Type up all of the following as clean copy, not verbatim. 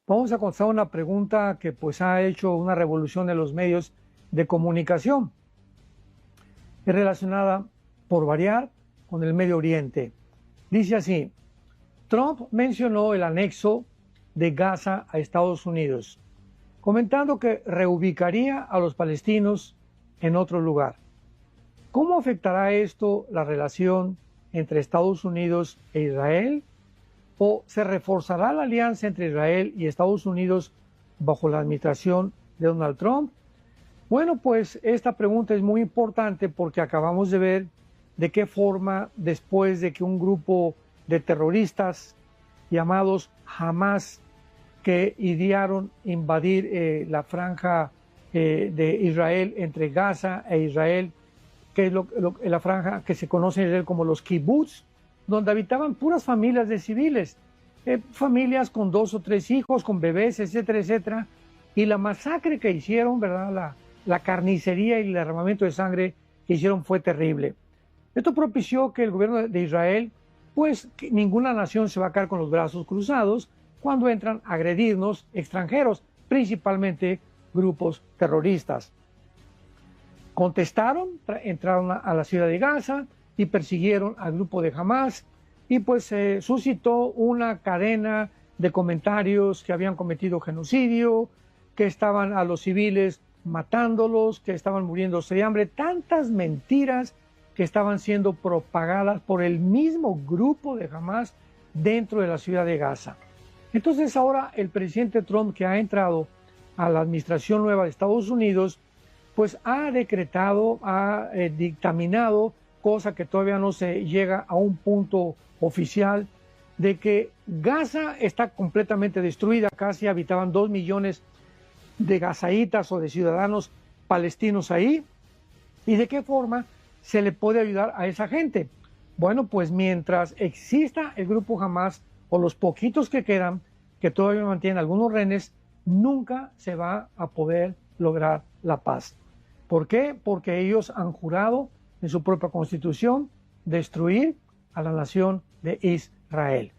Vamos a contestar una pregunta que pues ha hecho una revolución en los medios de comunicación. Es relacionada, por variar, con el Medio Oriente. Dice así: Trump mencionó el anexo de Gaza a Estados Unidos, comentando que reubicaría a los palestinos en otro lugar. ¿Cómo afectará esto la relación entre Estados Unidos e Israel? ¿O se reforzará la alianza entre Israel y Estados Unidos bajo la administración de Donald Trump? Bueno, pues esta pregunta es muy importante porque acabamos de ver de qué forma, después de que un grupo de terroristas llamados Hamas, que idearon invadir la franja de Israel entre Gaza e Israel, que es la franja que se conoce en Israel como los kibbutz, donde habitaban puras familias de civiles, familias con 2 o 3 hijos, con bebés, etcétera, etcétera, y la masacre que hicieron, ¿verdad? La carnicería y el derramamiento de sangre que hicieron fue terrible. Esto propició que el gobierno de Israel, pues que ninguna nación se va a quedar con los brazos cruzados cuando entran a agredirnos extranjeros, principalmente grupos terroristas. Contestaron, entraron a la ciudad de Gaza y persiguieron al grupo de Hamas, y pues se suscitó una cadena de comentarios que habían cometido genocidio, que estaban a los civiles matándolos, que estaban muriéndose de hambre, tantas mentiras que estaban siendo propagadas por el mismo grupo de Hamas dentro de la ciudad de Gaza. Entonces ahora el presidente Trump, que ha entrado a la administración nueva de Estados Unidos, pues ha decretado, ha dictaminado, cosa que todavía no se llega a un punto oficial, de que Gaza está completamente destruida. Casi habitaban 2 millones de gazaítas o de ciudadanos palestinos ahí. ¿Y de qué forma se le puede ayudar a esa gente? Bueno, pues mientras exista el grupo Hamas o los poquitos que quedan, que todavía mantienen algunos rehenes, nunca se va a poder lograr la paz. ¿Por qué? Porque ellos han jurado en su propia constitución destruir a la nación de Israel.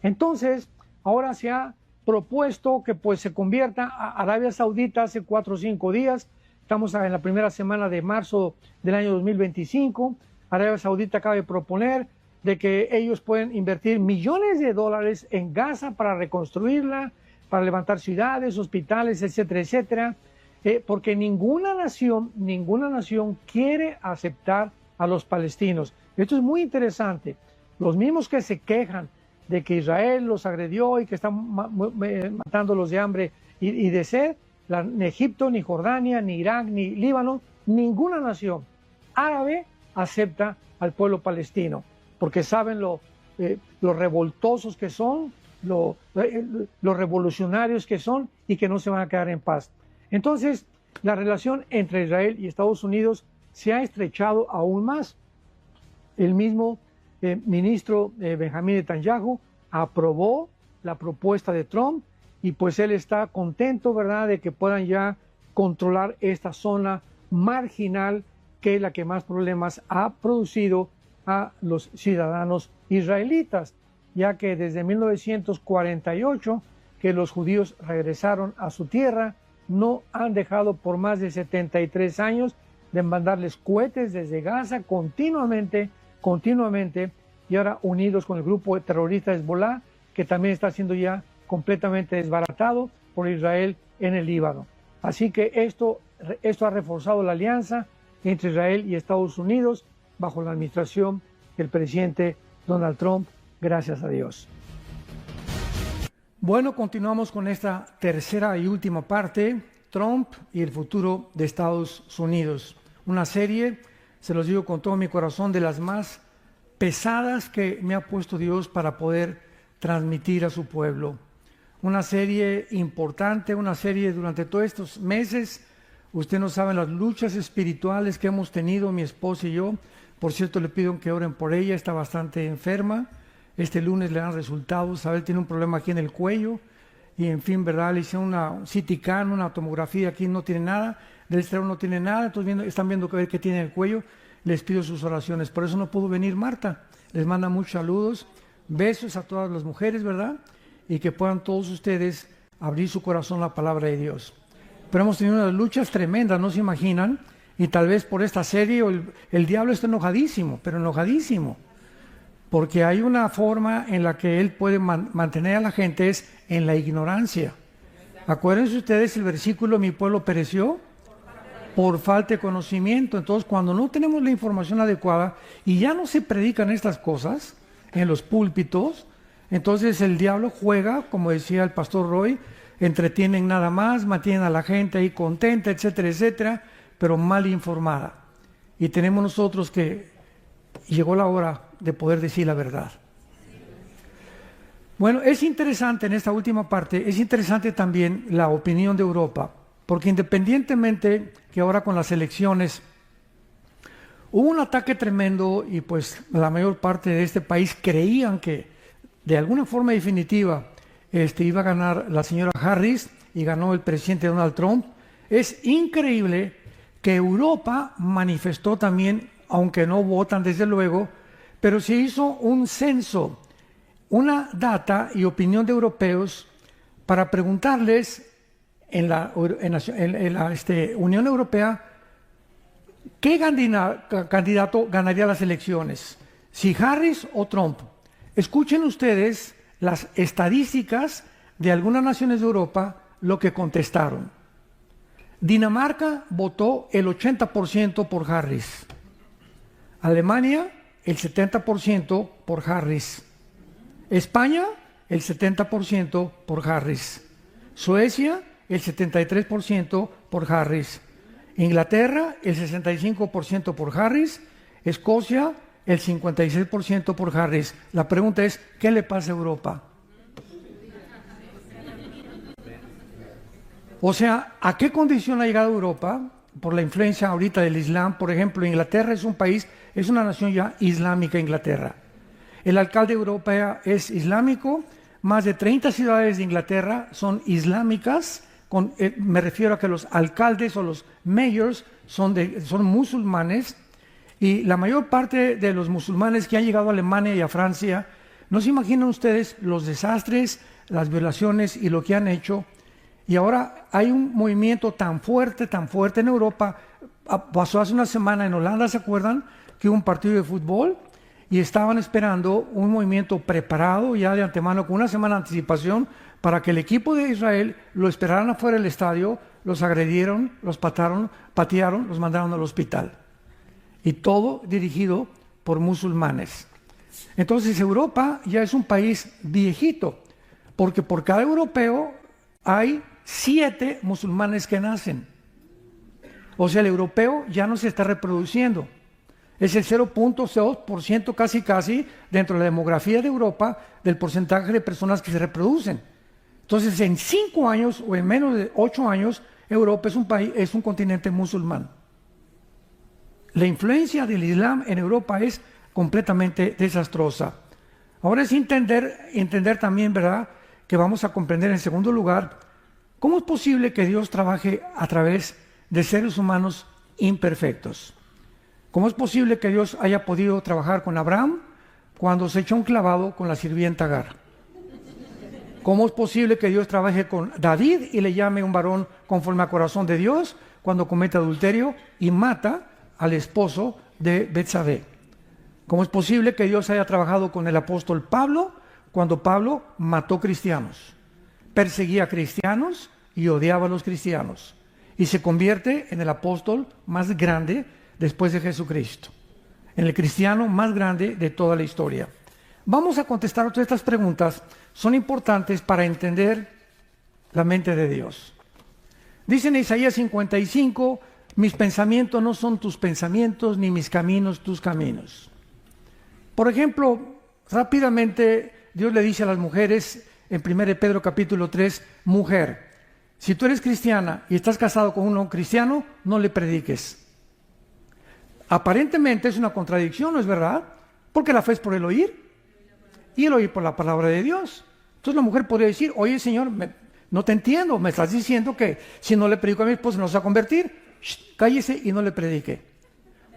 Entonces, ahora se ha propuesto que pues se convierta a Arabia Saudita hace 4 o 5 días. Estamos en la primera semana de marzo del año 2025. Arabia Saudita acaba de proponer de que ellos pueden invertir millones de dólares en Gaza para reconstruirla, para levantar ciudades, hospitales, etcétera, etcétera. Porque ninguna nación quiere aceptar a los palestinos. Esto es muy interesante. Los mismos que se quejan de que Israel los agredió y que están matándolos de hambre y de sed, ni Egipto, ni Jordania, ni Irak, ni Líbano, ninguna nación árabe acepta al pueblo palestino, porque saben lo revoltosos que son, los revolucionarios que son y que no se van a quedar en paz. Entonces, la relación entre Israel y Estados Unidos se ha estrechado aún más. El mismo ministro Benjamín Netanyahu aprobó la propuesta de Trump y pues él está contento, ¿verdad?, de que puedan ya controlar esta zona marginal que es la que más problemas ha producido a los ciudadanos israelitas, ya que desde 1948 que los judíos regresaron a su tierra, no han dejado por más de 73 años de mandarles cohetes desde Gaza continuamente, y ahora unidos con el grupo terrorista Hezbollah, que también está siendo ya completamente desbaratado por Israel en el Líbano. Así que esto ha reforzado la alianza entre Israel y Estados Unidos bajo la administración del presidente Donald Trump, gracias a Dios. Bueno, continuamos con esta tercera y última parte, Trump y el futuro de Estados Unidos. Una serie, se los digo con todo mi corazón, de las más pesadas que me ha puesto Dios para poder transmitir a su pueblo. Una serie importante, una serie durante todos estos meses. Usted no sabe las luchas espirituales que hemos tenido mi esposa y yo. Por cierto, le pido que oren por ella, está bastante enferma. Este lunes le dan resultados, Isabel tiene un problema aquí en el cuello y en fin, ¿verdad? Le hicieron una CT scan, una tomografía, aquí no tiene nada, del exterior no tiene nada, entonces están viendo qué tiene en el cuello. Les pido sus oraciones, por eso no pudo venir Marta. Les manda muchos saludos, besos a todas las mujeres, ¿verdad? Y que puedan todos ustedes abrir su corazón a la palabra de Dios. Pero hemos tenido unas luchas tremendas, no se imaginan, y tal vez por esta serie el diablo está enojadísimo, pero enojadísimo, porque hay una forma en la que él puede mantener a la gente, es en la ignorancia. Acuérdense ustedes el versículo, mi pueblo pereció por falta de conocimiento. Entonces, cuando no tenemos la información adecuada y ya no se predican estas cosas en los púlpitos, entonces el diablo juega, como decía el pastor Roy, entretienen nada más, mantienen a la gente ahí contenta, etcétera, etcétera, pero mal informada. Y tenemos nosotros que llegó la hora de poder decir la verdad. Bueno, es interesante en esta última parte, es interesante también la opinión de Europa, porque independientemente que ahora con las elecciones hubo un ataque tremendo y pues la mayor parte de este país creían que de alguna forma definitiva iba a ganar la señora Harris y ganó el presidente Donald Trump. Es increíble que Europa manifestó también, aunque no votan desde luego, pero se hizo un censo, una data y opinión de europeos para preguntarles en la Unión Europea qué candidato ganaría las elecciones, si Harris o Trump. Escuchen ustedes las estadísticas de algunas naciones de Europa, lo que contestaron. Dinamarca votó el 80% por Harris. Alemania, el 70% por Harris. España, el 70% por Harris. Suecia, el 73% por Harris. Inglaterra, el 65% por Harris. Escocia, el 56% por Harris. La pregunta es, ¿qué le pasa a Europa? O sea, ¿a qué condición ha llegado Europa? Por la influencia ahorita del Islam. Por ejemplo, Inglaterra es un país, es una nación ya islámica, Inglaterra. El alcalde de Europa es islámico. Más de 30 ciudades de Inglaterra son islámicas. Me refiero a que los alcaldes o los mayors son musulmanes. Y la mayor parte de los musulmanes que han llegado a Alemania y a Francia, no se imaginan ustedes los desastres, las violaciones y lo que han hecho. Y ahora hay un movimiento tan fuerte en Europa. Pasó hace una semana en Holanda, ¿se acuerdan? Que hubo un partido de fútbol y estaban esperando un movimiento preparado ya de antemano con una semana de anticipación para que el equipo de Israel lo esperaran afuera del estadio, los agredieron, los patearon, los mandaron al hospital. Y todo dirigido por musulmanes. Entonces Europa ya es un país viejito, porque por cada europeo hay 7 musulmanes que nacen. O sea, el europeo ya no se está reproduciendo. Es el 0.2% casi dentro de la demografía de Europa del porcentaje de personas que se reproducen. Entonces, en 5 años o en menos de 8 años, Europa es un continente musulmán. La influencia del Islam en Europa es completamente desastrosa. Ahora es entender también, ¿verdad?, que vamos a comprender en segundo lugar, ¿cómo es posible que Dios trabaje a través de seres humanos imperfectos? ¿Cómo es posible que Dios haya podido trabajar con Abraham cuando se echó un clavado con la sirvienta Agar? ¿Cómo es posible que Dios trabaje con David y le llame un varón conforme al corazón de Dios cuando comete adulterio y mata al esposo de Betsabé? ¿Cómo es posible que Dios haya trabajado con el apóstol Pablo cuando Pablo mató cristianos, perseguía cristianos y odiaba a los cristianos y se convierte en el apóstol más grande después de Jesucristo, en el cristiano más grande de toda la historia? Vamos a contestar todas estas preguntas, son importantes para entender la mente de Dios. Dice en Isaías 55, mis pensamientos no son tus pensamientos, ni mis caminos tus caminos. Por ejemplo, rápidamente Dios le dice a las mujeres en 1 Pedro capítulo 3, mujer, si tú eres cristiana y estás casado con un no cristiano, no le prediques. Aparentemente es una contradicción, ¿no es verdad? Porque la fe es por el oír y el oír por la palabra de Dios. Entonces la mujer podría decir, oye Señor, no te entiendo, me estás diciendo que si no le predico a mi esposo no se va a convertir. Cállese y no le predique.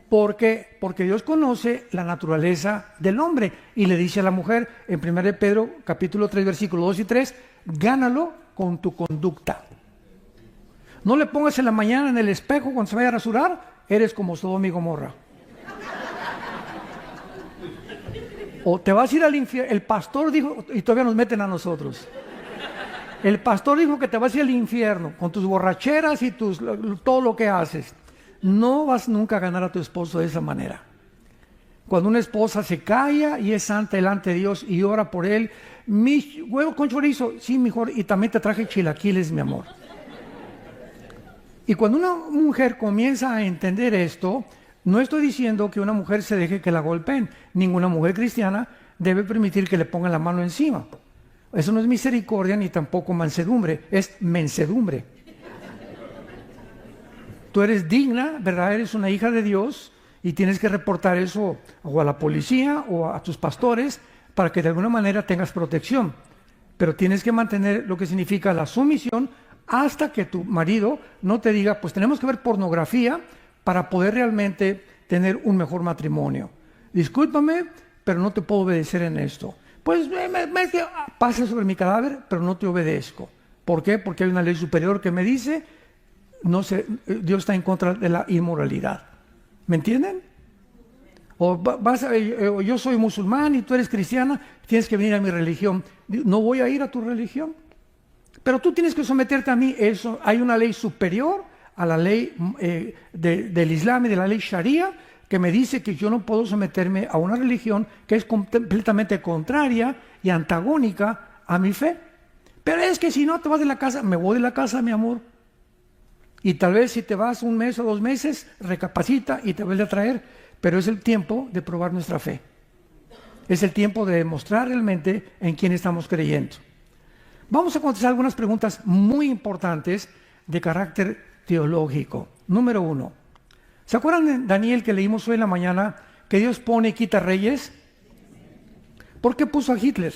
¿Por qué? Porque Dios conoce la naturaleza del hombre y le dice a la mujer en 1 Pedro capítulo 3 versículos 2 y 3, gánalo con tu conducta. No le pongas en la mañana en el espejo cuando se vaya a rasurar, eres como Sodoma y Gomorra. O te vas a ir al infierno. El pastor dijo, y todavía nos meten a nosotros. El pastor dijo que te vas a ir al infierno con tus borracheras y todo lo que haces. No vas nunca a ganar a tu esposo de esa manera. Cuando una esposa se calla y es santa delante de Dios y ora por él, mi huevo con chorizo, sí, mejor, y también te traje chilaquiles, mi amor. Y cuando una mujer comienza a entender esto, no estoy diciendo que una mujer se deje que la golpeen. Ninguna mujer cristiana debe permitir que le pongan la mano encima. Eso no es misericordia ni tampoco mansedumbre, es mensedumbre. Tú eres digna, ¿verdad? Eres una hija de Dios y tienes que reportar eso o a la policía o a tus pastores para que de alguna manera tengas protección. Pero tienes que mantener lo que significa la sumisión hasta que tu marido no te diga, pues tenemos que ver pornografía para poder realmente tener un mejor matrimonio. Discúlpame, pero no te puedo obedecer en esto. Pues pasa sobre mi cadáver, pero no te obedezco. ¿Por qué? Porque hay una ley superior que me dice, Dios está en contra de la inmoralidad. ¿Me entienden? O yo soy musulmán y tú eres cristiana, tienes que venir a mi religión. No voy a ir a tu religión. Pero tú tienes que someterte a mí. Eso, hay una ley superior a la ley del Islam y de la ley Sharia que me dice que yo no puedo someterme a una religión que es completamente contraria y antagónica a mi fe. Pero es que si no te vas de la casa, me voy de la casa, mi amor. Y tal vez si te vas un mes o 2 meses, recapacita y te vuelve a traer. Pero es el tiempo de probar nuestra fe. Es el tiempo de demostrar realmente en quién estamos creyendo. Vamos a contestar algunas preguntas muy importantes de carácter teológico. Número 1. ¿Se acuerdan de Daniel que leímos hoy en la mañana que Dios pone y quita reyes? ¿Por qué puso a Hitler?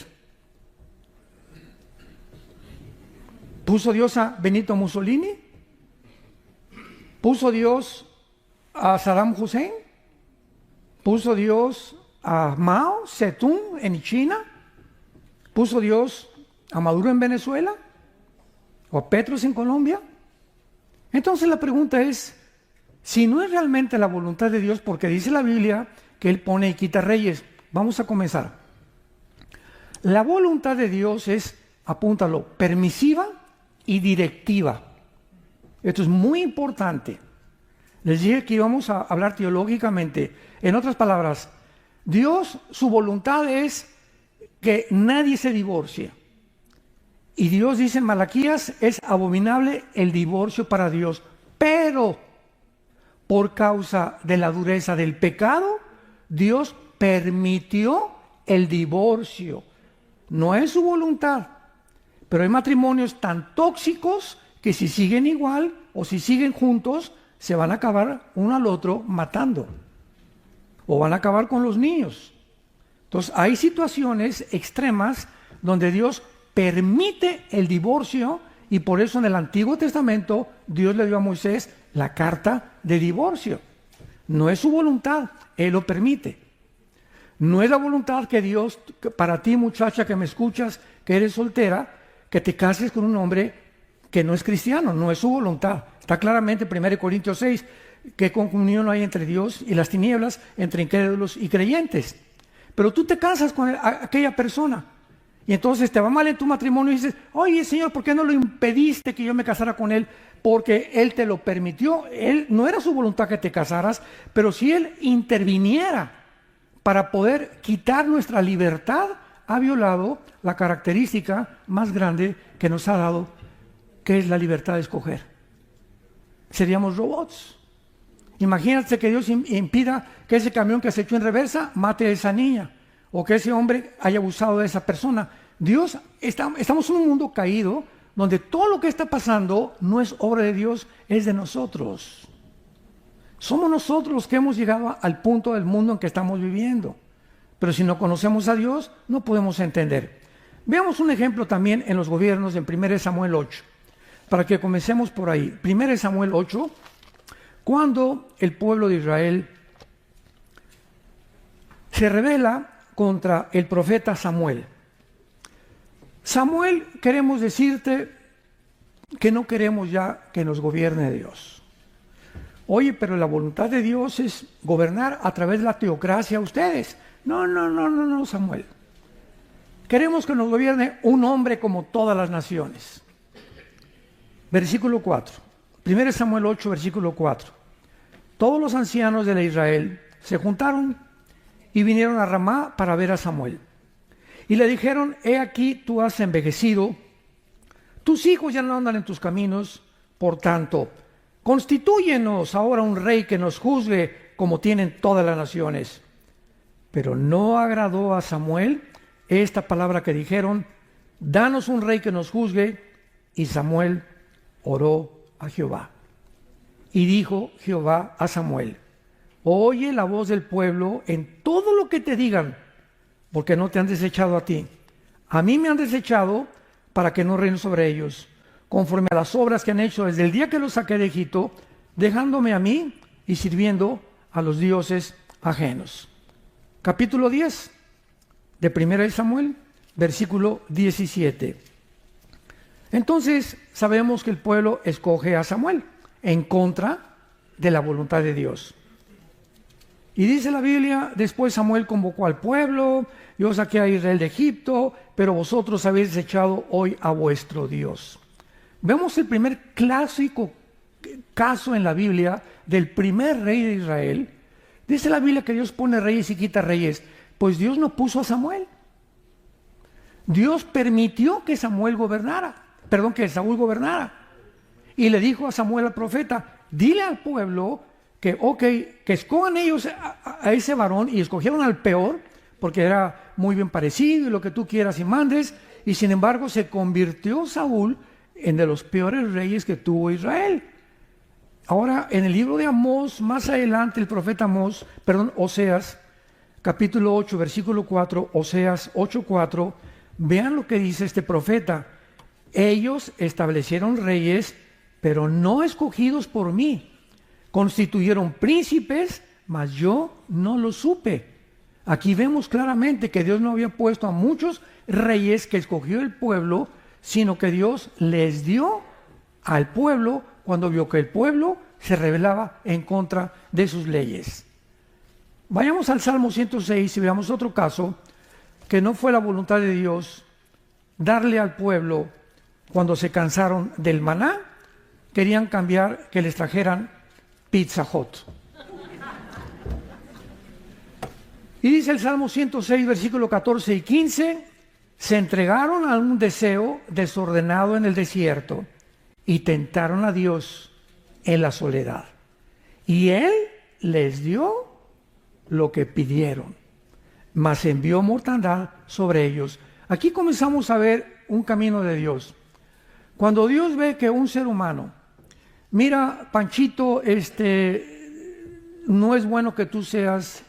¿Puso Dios a Benito Mussolini? ¿Puso Dios a Saddam Hussein? ¿Puso Dios a Mao Zedong en China? ¿Puso Dios a Maduro en Venezuela? ¿O a Petros en Colombia? Entonces la pregunta es, si no es realmente la voluntad de Dios, porque dice la Biblia que Él pone y quita reyes. Vamos a comenzar. La voluntad de Dios es, apúntalo, permisiva y directiva. Esto es muy importante. Les dije que íbamos a hablar teológicamente. En otras palabras, Dios, su voluntad es que nadie se divorcie. Y Dios dice en Malaquías, es abominable el divorcio para Dios. Pero por causa de la dureza del pecado, Dios permitió el divorcio. No es su voluntad. Pero hay matrimonios tan tóxicos que si siguen igual o si siguen juntos, se van a acabar uno al otro matando. O van a acabar con los niños. Entonces hay situaciones extremas donde Dios permite el divorcio y por eso en el Antiguo Testamento Dios le dio a Moisés la carta de divorcio. No es su voluntad, Él lo permite. No es la voluntad que Dios, para ti muchacha que me escuchas, que eres soltera, que te cases con un hombre que no es cristiano, no es su voluntad. Está claramente en 1 Corintios 6, que comunión hay entre Dios y las tinieblas, entre incrédulos y creyentes. Pero tú te casas con aquella persona y entonces te va mal en tu matrimonio y dices, oye Señor, ¿por qué no lo impediste que yo me casara con él? Porque Él te lo permitió. Él no era su voluntad que te casaras, pero si Él interviniera para poder quitar nuestra libertad, ha violado la característica más grande que nos ha dado, que es la libertad de escoger. Seríamos robots. Imagínate que Dios impida que ese camión que se echó en reversa mate a esa niña, o que ese hombre haya abusado de esa persona. Dios, estamos en un mundo caído, donde todo lo que está pasando no es obra de Dios, es de nosotros. Somos nosotros los que hemos llegado al punto del mundo en que estamos viviendo. Pero si no conocemos a Dios, no podemos entender. Veamos un ejemplo también en los gobiernos en 1 Samuel 8, para que comencemos por ahí. 1 Samuel 8, cuando el pueblo de Israel se rebela contra el profeta Samuel. Samuel, queremos decirte, que no queremos ya que nos gobierne Dios. Oye, pero la voluntad de Dios es gobernar a través de la teocracia a ustedes. No, Samuel. Queremos que nos gobierne un hombre como todas las naciones. Versículo 4. 1 Samuel 8, versículo 4. Todos los ancianos de Israel se juntaron y vinieron a Ramá para ver a Samuel. Y le dijeron: he aquí, tú has envejecido, tus hijos ya no andan en tus caminos, por tanto, constitúyenos ahora un rey que nos juzgue como tienen todas las naciones. Pero no agradó a Samuel esta palabra que dijeron: danos un rey que nos juzgue. Y Samuel oró a Jehová. Y dijo Jehová a Samuel: oye la voz del pueblo en todo lo que te digan, porque no te han desechado a ti. A mí me han desechado para que no reine sobre ellos, conforme a las obras que han hecho desde el día que los saqué de Egipto, dejándome a mí y sirviendo a los dioses ajenos. Capítulo 10 de 1 Samuel, versículo 17. Entonces sabemos que el pueblo escoge a Samuel en contra de la voluntad de Dios. Y dice la Biblia: después Samuel convocó al pueblo: yo saqué a Israel de Egipto, pero vosotros habéis desechado hoy a vuestro Dios. Vemos el primer clásico caso en la Biblia del primer rey de Israel. Dice la Biblia que Dios pone reyes y quita reyes. Pues Dios no puso a Samuel. Dios permitió que Saúl gobernara. Y le dijo a Samuel, al profeta: dile al pueblo que escojan ellos a ese varón, y escogieron al peor, porque era muy bien parecido y lo que tú quieras y mandes, y sin embargo se convirtió Saúl en de los peores reyes que tuvo Israel. Ahora, en el libro de Amós, más adelante, el profeta Oseas, capítulo 8, versículo 4, Oseas 8:4, vean lo que dice este profeta: ellos establecieron reyes, pero no escogidos por mí. Constituyeron príncipes, mas yo no lo supe. Aquí vemos claramente que Dios no había puesto a muchos reyes que escogió el pueblo, sino que Dios les dio al pueblo cuando vio que el pueblo se rebelaba en contra de sus leyes. Vayamos al Salmo 106 y veamos otro caso que no fue la voluntad de Dios darle al pueblo cuando se cansaron del maná. Querían cambiar, que les trajeran Pizza Hut. Y dice el Salmo 106, versículo 14 y 15: se entregaron a un deseo desordenado en el desierto y tentaron a Dios en la soledad. Y Él les dio lo que pidieron, mas envió mortandad sobre ellos. Aquí comenzamos a ver un camino de Dios. Cuando Dios ve que un ser humano: mira, Panchito, no es bueno que tú seas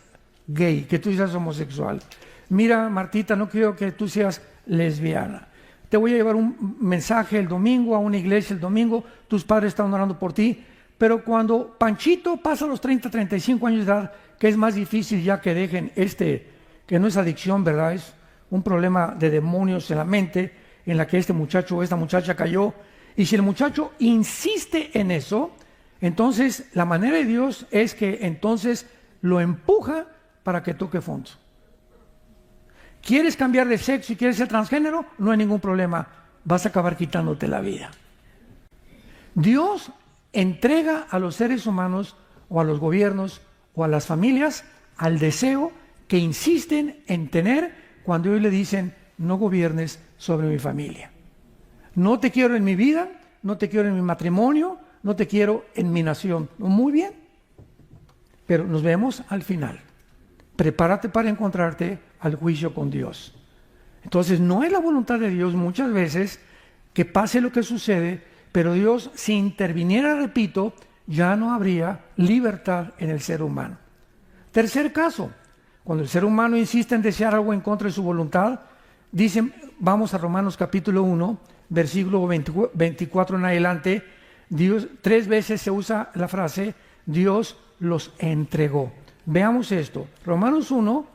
gay, que tú seas homosexual. Mira, Martita, no quiero que tú seas lesbiana. Te voy a llevar un mensaje el domingo a una iglesia el domingo, tus padres están orando por ti. Pero cuando Panchito pasa los 30, 35 años de edad, que es más difícil ya que dejen que no es adicción, ¿verdad? Es un problema de demonios en la mente en la que este muchacho o esta muchacha cayó. Y si el muchacho insiste en eso, entonces la manera de Dios es que entonces lo empuja para que toque fondo. ¿Quieres cambiar de sexo y quieres ser transgénero? No hay ningún problema, vas a acabar quitándote la vida. Dios entrega a los seres humanos o a los gobiernos o a las familias al deseo que insisten en tener cuando ellos le dicen: no gobiernes sobre mi familia. No te quiero en mi vida, no te quiero en mi matrimonio, no te quiero en mi nación. Muy bien, pero nos vemos al final. Prepárate para encontrarte al juicio con Dios. Entonces, no es la voluntad de Dios muchas veces que pase lo que sucede, pero Dios, si interviniera, repito, ya no habría libertad en el ser humano. Tercer caso, cuando el ser humano insiste en desear algo en contra de su voluntad, dicen, vamos a Romanos capítulo 1, versículo 24 en adelante, Dios, 3 veces se usa la frase: Dios los entregó. Veamos esto, Romanos 1,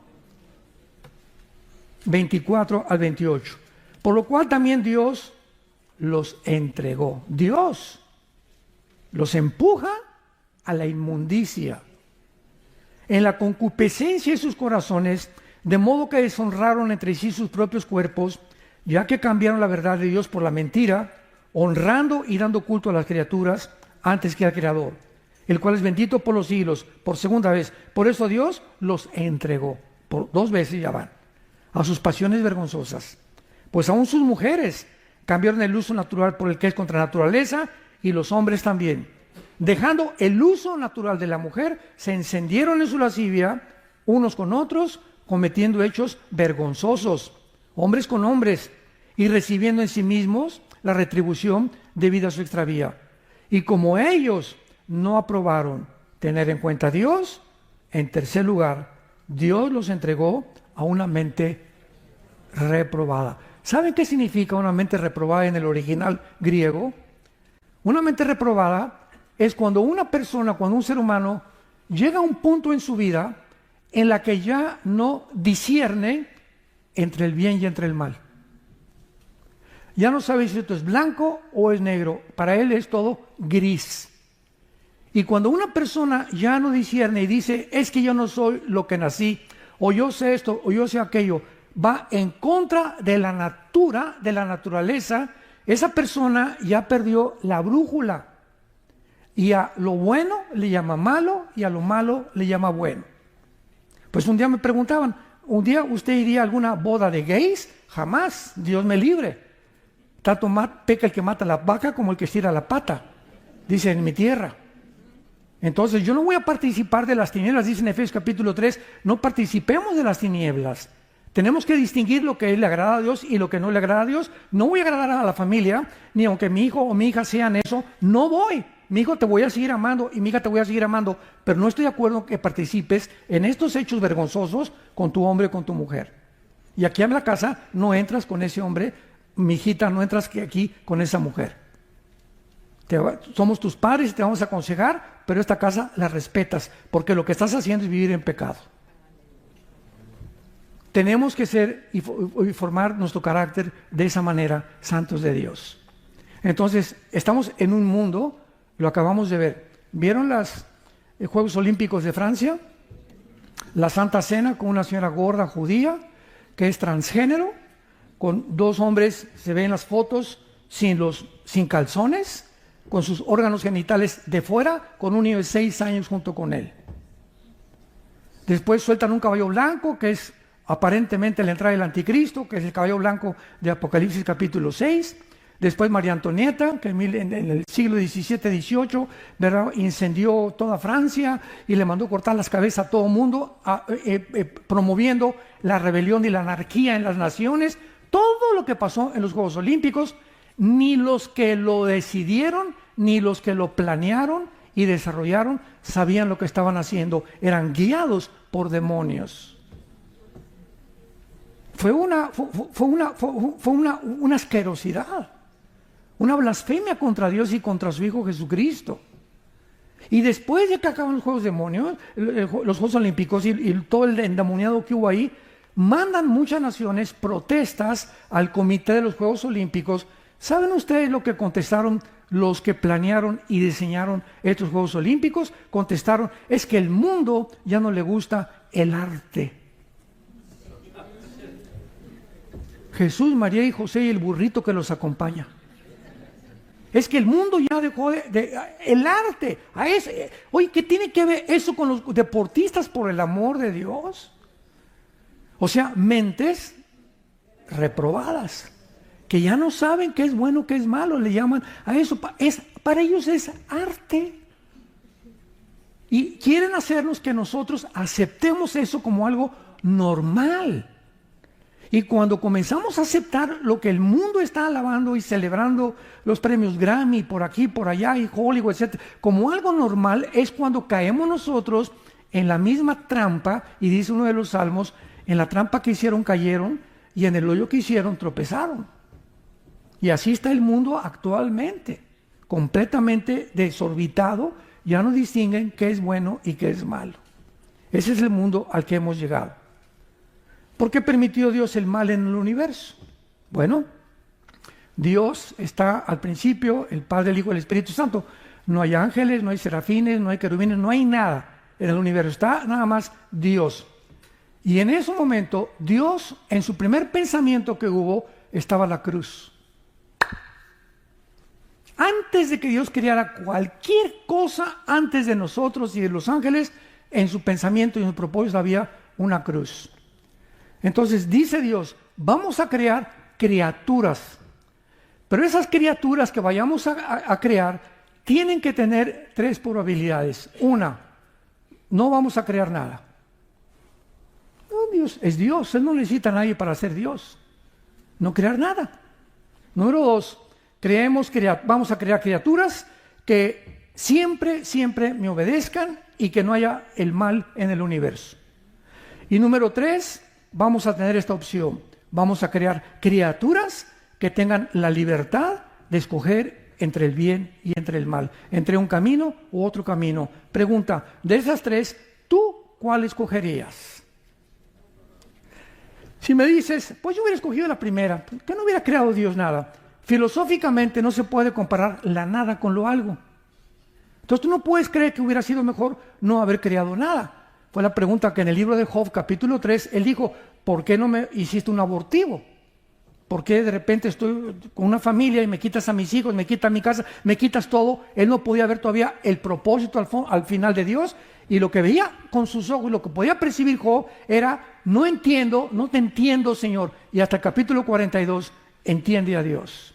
24 al 28. Por lo cual también Dios los entregó. Dios los empuja a la inmundicia, en la concupiscencia de sus corazones, de modo que deshonraron entre sí sus propios cuerpos, ya que cambiaron la verdad de Dios por la mentira, honrando y dando culto a las criaturas antes que al Creador, el cual es bendito por los siglos, por segunda vez. Por eso Dios los entregó, por 2 veces ya van, a sus pasiones vergonzosas. Pues aún sus mujeres cambiaron el uso natural por el que es contra naturaleza, y los hombres también. Dejando el uso natural de la mujer, se encendieron en su lascivia, unos con otros, cometiendo hechos vergonzosos, hombres con hombres, y recibiendo en sí mismos la retribución debida a su extravía. Y como ellos no aprobaron tener en cuenta a Dios, en tercer lugar, Dios los entregó a una mente reprobada. ¿Saben qué significa una mente reprobada en el original griego? Una mente reprobada es cuando una persona, cuando un ser humano llega a un punto en su vida en la que ya no discierne entre el bien y entre el mal. Ya no sabe si esto es blanco o es negro. Para él es todo gris. Y cuando una persona ya no discierne y dice, es que yo no soy lo que nací, o yo sé esto, o yo sé aquello, va en contra de la naturaleza, esa persona ya perdió la brújula. Y a lo bueno le llama malo y a lo malo le llama bueno. Pues un día me preguntaban, ¿un día usted iría a alguna boda de gays? Jamás, Dios me libre. Tanto peca el que mata la vaca como el que estira la pata, dice en mi tierra. Entonces yo no voy a participar de las tinieblas, dice en Efesios capítulo 3, no participemos de las tinieblas. Tenemos que distinguir lo que le agrada a Dios y lo que no le agrada a Dios. No voy a agradar a la familia, ni aunque mi hijo o mi hija sean eso, no voy. Mi hijo te voy a seguir amando y mi hija te voy a seguir amando, pero no estoy de acuerdo que participes en estos hechos vergonzosos con tu hombre o con tu mujer. Y aquí en la casa no entras con ese hombre, mi hijita, no entras aquí con esa mujer. Somos tus padres y te vamos a aconsejar, pero esta casa la respetas, porque lo que estás haciendo es vivir en pecado. Tenemos que ser y formar nuestro carácter de esa manera, santos de Dios. Entonces, estamos en un mundo, lo acabamos de ver. ¿Vieron los Juegos Olímpicos de Francia? La Santa Cena con una señora gorda judía que es transgénero, con 2 hombres, se ven las fotos, sin calzones, con sus órganos genitales de fuera, con un niño de 6 años junto con él. Después sueltan un caballo blanco, que es aparentemente la entrada del anticristo, que es el caballo blanco de Apocalipsis capítulo 6. Después María Antonieta, que en el siglo XVII-XVIII, ¿verdad?, incendió toda Francia y le mandó cortar las cabezas a todo el mundo, promoviendo la rebelión y la anarquía en las naciones. Todo lo que pasó en los Juegos Olímpicos, ni los que lo decidieron, ni los que lo planearon y desarrollaron sabían lo que estaban haciendo. Eran guiados por demonios. Fue una asquerosidad, una blasfemia contra Dios y contra su Hijo Jesucristo. Y después de que acaban los los Juegos Olímpicos y todo el endemoniado que hubo ahí, mandan muchas naciones protestas al comité de los Juegos Olímpicos. ¿Saben ustedes lo que contestaron los que planearon y diseñaron estos Juegos Olímpicos? Contestaron, es que el mundo ya no le gusta el arte. Jesús, María y José y el burrito que los acompaña. Es que el mundo ya dejó el arte. Oye, ¿qué tiene que ver eso con los deportistas, por el amor de Dios? O sea, mentes reprobadas, que ya no saben qué es bueno, qué es malo, le llaman a eso. Para ellos es arte. Y quieren hacernos que nosotros aceptemos eso como algo normal. Y cuando comenzamos a aceptar lo que el mundo está alabando y celebrando, los premios Grammy por aquí, por allá, y Hollywood, etc., como algo normal, es cuando caemos nosotros en la misma trampa, y dice uno de los salmos, en la trampa que hicieron cayeron, y en el hoyo que hicieron tropezaron. Y así está el mundo actualmente, completamente desorbitado, ya no distinguen qué es bueno y qué es malo. Ese es el mundo al que hemos llegado. ¿Por qué permitió Dios el mal en el universo? Bueno, Dios está al principio, el Padre, el Hijo y el Espíritu Santo. No hay ángeles, no hay serafines, no hay querubines, no hay nada en el universo. Está nada más Dios. Y en ese momento, Dios, en su primer pensamiento que hubo, estaba la cruz. Antes de que Dios creara cualquier cosa, antes de nosotros y de los ángeles, en su pensamiento y en su propósito había una cruz. Entonces dice Dios, vamos a crear criaturas. Pero esas criaturas que vayamos a crear tienen que tener 3 probabilidades. Una, no vamos a crear nada. No, Dios es Dios, Él no necesita a nadie para ser Dios. No crear nada. Número 2, vamos a crear criaturas que siempre me obedezcan y que no haya el mal en el universo. Y número 3, vamos a tener esta opción. Vamos a crear criaturas que tengan la libertad de escoger entre el bien y entre el mal, entre un camino u otro camino. Pregunta, de esas 3, ¿tú cuál escogerías? Si me dices, pues yo hubiera escogido la primera, que no hubiera creado Dios nada. Filosóficamente no se puede comparar la nada con lo algo. Entonces tú no puedes creer que hubiera sido mejor no haber creado nada. Fue la pregunta que en el libro de Job, capítulo 3, él dijo, ¿por qué no me hiciste un abortivo? ¿Por qué de repente estoy con una familia y me quitas a mis hijos, me quitas mi casa, me quitas todo? Él no podía ver todavía el propósito al final de Dios, y lo que veía con sus ojos, lo que podía percibir Job era, no te entiendo, Señor. Y hasta el capítulo 42 entiende a Dios.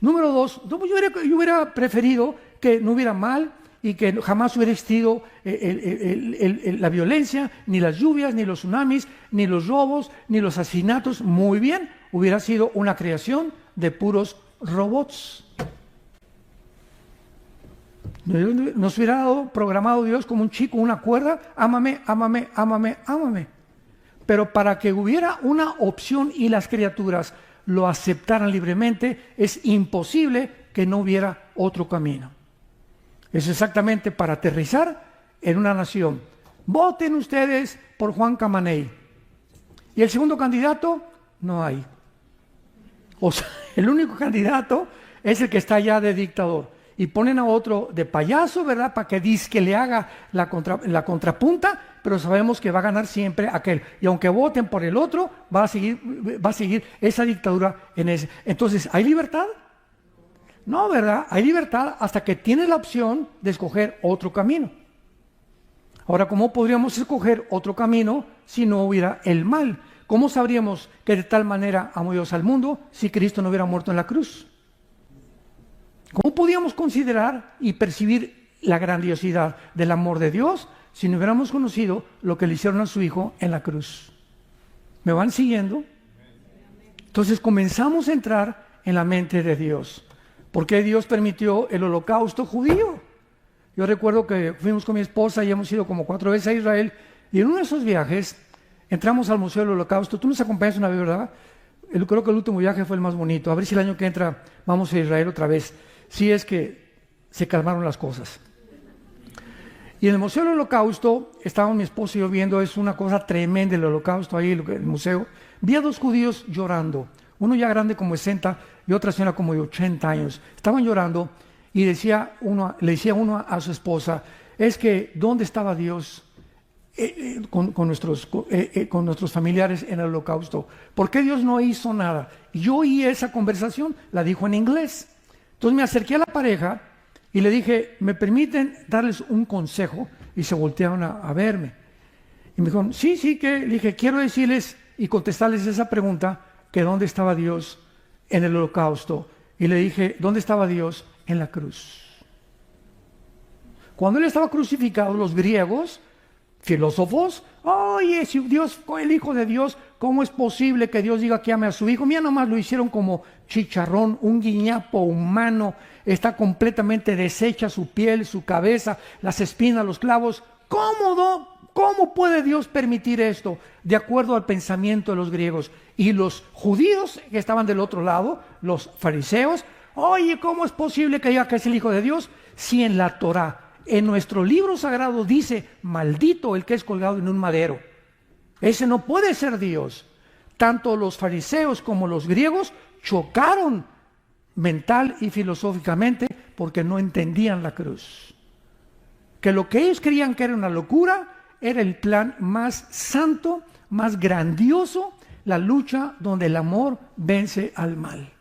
Número 2, yo hubiera preferido que no hubiera mal y que jamás hubiera existido la violencia, ni las lluvias, ni los tsunamis, ni los robos, ni los asesinatos. Muy bien, hubiera sido una creación de puros robots. Nos hubiera dado programado Dios como un chico, una cuerda, ámame, ámame, ámame, ámame. Pero para que hubiera una opción y las criaturas lo aceptaran libremente, es imposible que no hubiera otro camino. Es exactamente para aterrizar en una nación. Voten ustedes por Juan Camaney. Y el segundo candidato, no hay. O sea, el único candidato es el que está ya de dictador. Y ponen a otro de payaso, ¿verdad? Para que dizque le haga la contrapunta, pero sabemos que va a ganar siempre aquel. Y aunque voten por el otro, va a seguir esa dictadura en ese. Entonces, ¿hay libertad? No, ¿verdad? Hay libertad hasta que tienes la opción de escoger otro camino. Ahora, ¿cómo podríamos escoger otro camino si no hubiera el mal? ¿Cómo sabríamos que de tal manera amó Dios al mundo si Cristo no hubiera muerto en la cruz? ¿Cómo podíamos considerar y percibir la grandiosidad del amor de Dios si no hubiéramos conocido lo que le hicieron a su Hijo en la cruz? ¿Me van siguiendo? Entonces comenzamos a entrar en la mente de Dios. ¿Por qué Dios permitió el holocausto judío? Yo recuerdo que fuimos con mi esposa y hemos ido como 4 veces a Israel, y en uno de esos viajes entramos al Museo del Holocausto. Tú nos acompañas una vez, ¿verdad? Creo que el último viaje fue el más bonito. A ver si el año que entra vamos a Israel otra vez, si es que se calmaron las cosas. Y en el Museo del Holocausto, estábamos mi esposa y yo viendo, es una cosa tremenda el Holocausto ahí, el museo. Vi a 2 judíos llorando, uno ya grande como 60 y otra señora como de 80 años. Estaban llorando y le decía uno a su esposa, es que ¿dónde estaba Dios con nuestros familiares en el Holocausto? ¿Por qué Dios no hizo nada? Y yo oí esa conversación, la dijo en inglés. Entonces me acerqué a la pareja y le dije, ¿me permiten darles un consejo? Y se voltearon a verme. Y me dijeron, sí, que le dije, quiero decirles y contestarles esa pregunta, que ¿dónde estaba Dios en el Holocausto? Y le dije, ¿dónde estaba Dios? En la cruz. Cuando Él estaba crucificado, los griegos, filósofos, oye, si Dios fue el Hijo de Dios, ¿cómo es posible que Dios diga que ame a su Hijo? Mira, nomás lo hicieron como chicharrón, un guiñapo humano, está completamente deshecha su piel, su cabeza, las espinas, los clavos. ¿Cómo puede Dios permitir esto? De acuerdo al pensamiento de los griegos. Y los judíos que estaban del otro lado, los fariseos, oye, ¿cómo es posible que diga que es el Hijo de Dios? Si en la Torá, en nuestro libro sagrado dice, maldito el que es colgado en un madero. Ese no puede ser Dios. tanto los fariseos como los griegos chocaron mental y filosóficamente porque no entendían la cruz. Que lo que ellos creían que era una locura era el plan más santo, más grandioso, la lucha donde el amor vence al mal.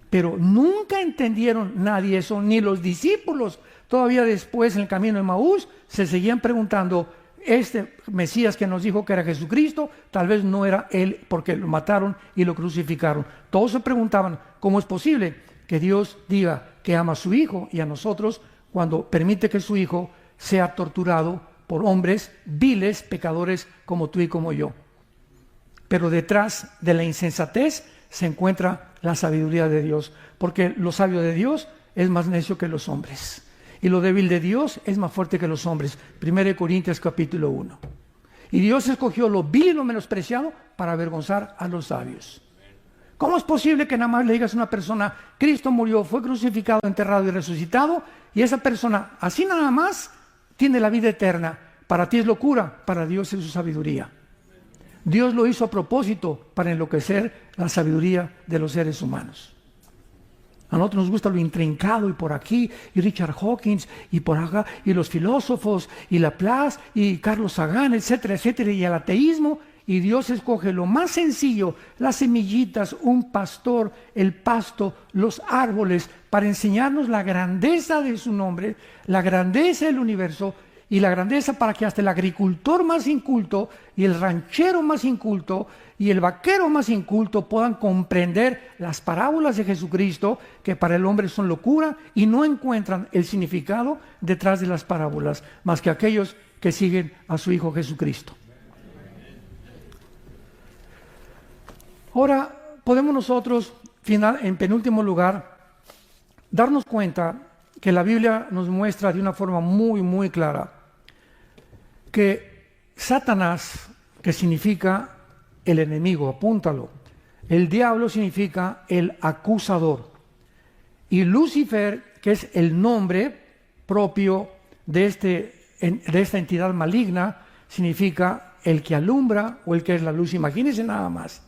Pero nunca entendieron nadie eso, ni los discípulos. Todavía después, en el camino de Maús, se seguían preguntando, este Mesías que nos dijo que era Jesucristo, tal vez no era él porque lo mataron y lo crucificaron. Todos se preguntaban, ¿cómo es posible que Dios diga que ama a su Hijo y a nosotros cuando permite que su Hijo sea torturado por hombres viles, pecadores como tú y como yo? Pero detrás de la insensatez se encuentra la sabiduría de Dios, porque lo sabio de Dios es más necio que los hombres, y lo débil de Dios es más fuerte que los hombres. 1 Corintios capítulo 1. Y Dios escogió lo vil y lo menospreciado para avergonzar a los sabios. ¿Cómo es posible que nada más le digas a una persona, Cristo murió, fue crucificado, enterrado y resucitado, y esa persona, así nada más, tiene la vida eterna? Para ti es locura, para Dios es su sabiduría. Dios lo hizo a propósito para enloquecer la sabiduría de los seres humanos. A nosotros nos gusta lo intrincado, y por aquí, y Richard Hawkins, y por acá, y los filósofos, y Laplace, y Carlos Sagan, etcétera, etcétera, y el ateísmo. Y Dios escoge lo más sencillo, las semillitas, un pastor, el pasto, los árboles, para enseñarnos la grandeza de su nombre, la grandeza del universo, y la grandeza para que hasta el agricultor más inculto, y el ranchero más inculto, y el vaquero más inculto puedan comprender las parábolas de Jesucristo, que para el hombre son locura, y no encuentran el significado detrás de las parábolas, más que aquellos que siguen a su Hijo Jesucristo. Ahora, podemos nosotros, en penúltimo lugar, darnos cuenta que la Biblia nos muestra de una forma muy, muy clara que Satanás, que significa el enemigo, apúntalo, el diablo significa el acusador, y Lucifer, que es el nombre propio de esta entidad maligna, significa el que alumbra o el que es la luz. Imagínense nada más,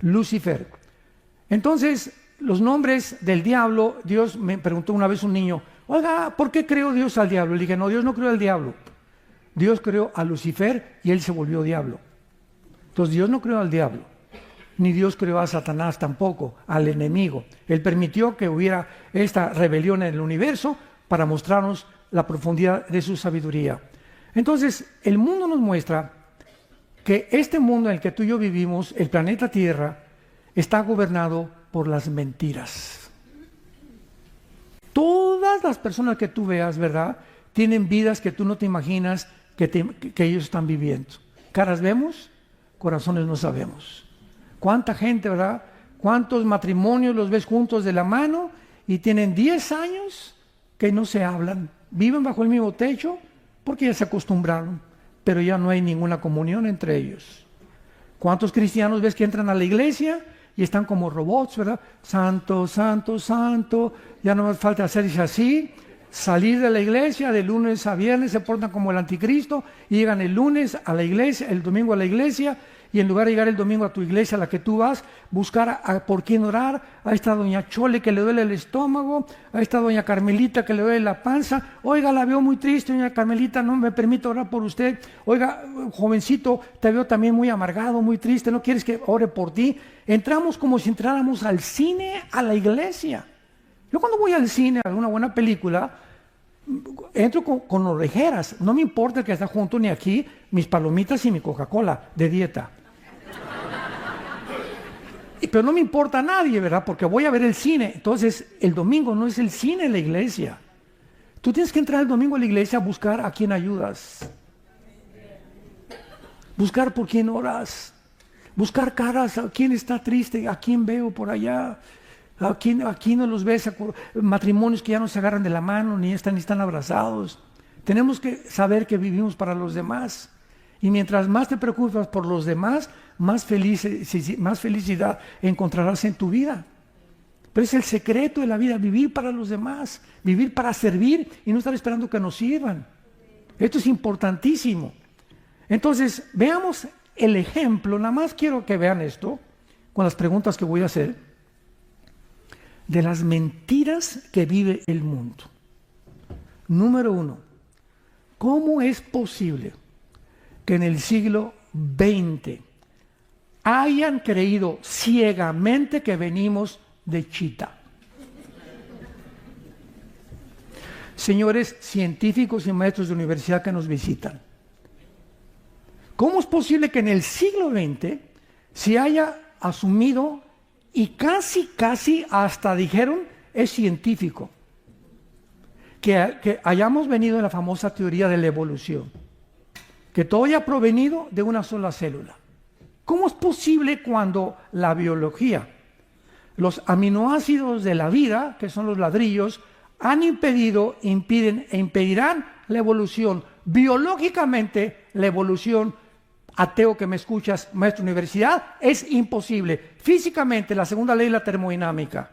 Lucifer. Entonces, los nombres del diablo, Dios me preguntó una vez un niño, oiga, ¿por qué creó Dios al diablo? Le dije, no, Dios no creó al diablo. Dios creó a Lucifer y él se volvió diablo. Entonces Dios no creó al diablo, ni Dios creó a Satanás tampoco, al enemigo. Él permitió que hubiera esta rebelión en el universo para mostrarnos la profundidad de su sabiduría. Entonces, el mundo nos muestra que este mundo en el que tú y yo vivimos, el planeta Tierra, está gobernado por las mentiras. Todas las personas que tú veas, ¿verdad?, tienen vidas que tú no te imaginas que ellos están viviendo. Caras vemos, corazones no sabemos. ¿Cuánta gente, verdad? ¿Cuántos matrimonios los ves juntos de la mano y tienen 10 años que no se hablan? Viven bajo el mismo techo porque ya se acostumbraron, pero ya no hay ninguna comunión entre ellos. ¿Cuántos cristianos ves que entran a la iglesia y están como robots, verdad? Santo, santo, santo. Ya no más falta hacerse así. Salir de la iglesia de lunes a viernes, se portan como el anticristo y llegan el lunes a la iglesia, el domingo a la iglesia, y en lugar de llegar el domingo a tu iglesia a la que tú vas, buscar por quién orar. A esta doña Chole que le duele el estómago, a esta doña Carmelita que le duele la panza. Oiga, la veo muy triste, doña Carmelita, no me permite orar por usted. Oiga, jovencito, te veo también muy amargado, muy triste, ¿no quieres que ore por ti? Entramos como si entráramos al cine, a la iglesia. Yo cuando voy al cine a ver una buena película, entro con orejeras. No me importa el que está junto ni aquí, mis palomitas y mi Coca-Cola de dieta. Pero no me importa a nadie, ¿verdad? Porque voy a ver el cine. Entonces, el domingo no es el cine en la iglesia. Tú tienes que entrar el domingo a la iglesia a buscar a quién ayudas. Buscar por quién oras. Buscar caras, a quién está triste, a quién veo por allá. Aquí no los ves, matrimonios que ya no se agarran de la mano, ni están abrazados. Tenemos que saber que vivimos para los demás. Y mientras más te preocupas por los demás, más felicidad encontrarás en tu vida. Pero es el secreto de la vida, vivir para los demás, vivir para servir y no estar esperando que nos sirvan. Esto es importantísimo. Entonces, veamos el ejemplo, nada más quiero que vean esto, con las preguntas que voy a hacer, de las mentiras que vive el mundo. Número 1, ¿cómo es posible que en el siglo XX hayan creído ciegamente que venimos de Chita? Señores científicos y maestros de universidad que nos visitan, ¿cómo es posible que en el siglo XX se haya asumido y casi hasta dijeron es científico que hayamos venido de la famosa teoría de la evolución, que todo haya provenido de una sola célula? ¿Cómo es posible cuando la biología, los aminoácidos de la vida, que son los ladrillos, han impedido, impiden e impedirán la evolución? Biológicamente, la evolución, ateo que me escuchas, maestro de universidad, es imposible. Físicamente, la segunda ley de la termodinámica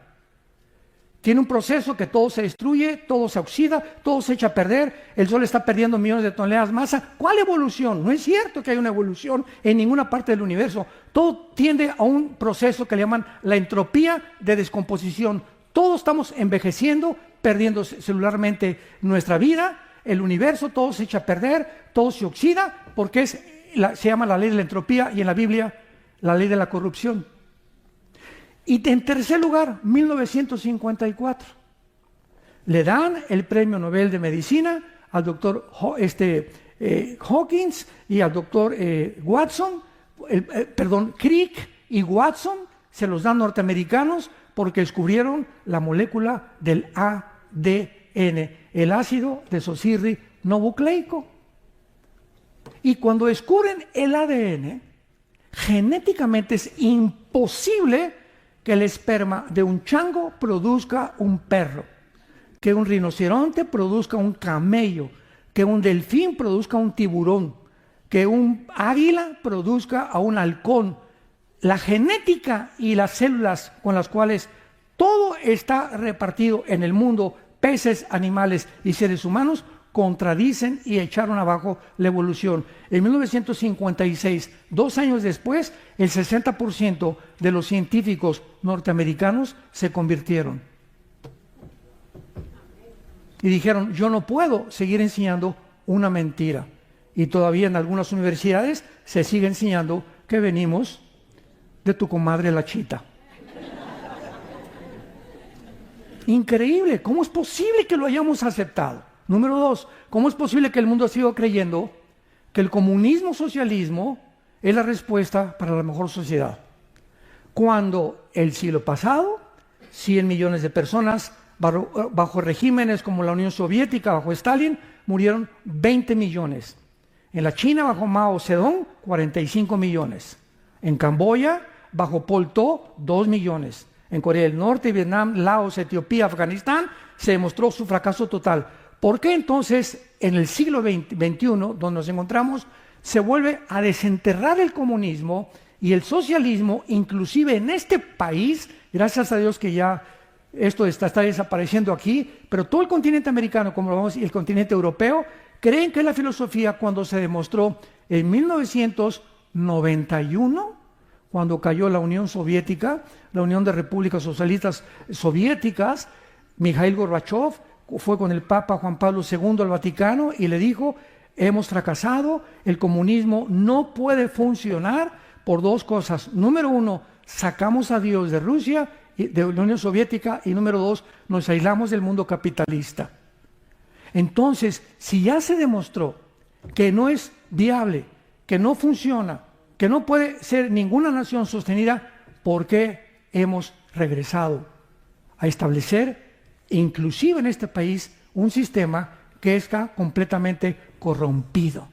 tiene un proceso que todo se destruye, todo se oxida, todo se echa a perder, el Sol está perdiendo millones de toneladas de masa. ¿Cuál evolución? No es cierto que haya una evolución en ninguna parte del universo. Todo tiende a un proceso que le llaman la entropía de descomposición. Todos estamos envejeciendo, perdiendo celularmente nuestra vida, el universo, todo se echa a perder, todo se oxida, porque se llama la ley de la entropía y en la Biblia la ley de la corrupción. Y en tercer lugar, 1954, le dan el premio Nobel de Medicina al doctor Hawkins y al doctor Crick y Watson, se los dan norteamericanos porque descubrieron la molécula del ADN, el ácido desoxirribonucleico. Y cuando descubren el ADN, genéticamente es imposible que el esperma de un chango produzca un perro, que un rinoceronte produzca un camello, que un delfín produzca un tiburón, que un águila produzca a un halcón. La genética y las células con las cuales todo está repartido en el mundo, peces, animales y seres humanos, contradicen y echaron abajo la evolución. En 1956, 2 años después, el 60% de los científicos norteamericanos se convirtieron. Y dijeron, yo no puedo seguir enseñando una mentira. Y todavía en algunas universidades se sigue enseñando que venimos de tu comadre la Chita. Increíble, ¿cómo es posible que lo hayamos aceptado? Número 2, ¿cómo es posible que el mundo siga creyendo que el comunismo-socialismo es la respuesta para la mejor sociedad? Cuando el siglo pasado, 100 millones de personas bajo regímenes como la Unión Soviética, bajo Stalin, murieron 20 millones. En la China, bajo Mao Zedong, 45 millones. En Camboya, bajo Pol Pot, 2 millones. En Corea del Norte, Vietnam, Laos, Etiopía, Afganistán, se demostró su fracaso total. ¿Por qué entonces en el siglo XXI, donde nos encontramos, se vuelve a desenterrar el comunismo y el socialismo, inclusive en este país? Gracias a Dios que ya esto está desapareciendo aquí, pero todo el continente americano, como lo vemos, y el continente europeo, creen que es la filosofía cuando se demostró en 1991, cuando cayó la Unión Soviética, la Unión de Repúblicas Socialistas Soviéticas, Mikhail Gorbachev fue con el Papa Juan Pablo II al Vaticano y le dijo, hemos fracasado, el comunismo no puede funcionar por 2 cosas. Número 1, sacamos a Dios de Rusia, de la Unión Soviética, y número 2, nos aislamos del mundo capitalista. Entonces, si ya se demostró que no es viable, que no funciona, que no puede ser ninguna nación sostenida, ¿por qué hemos regresado a establecer, inclusive en este país, un sistema que está completamente corrompido,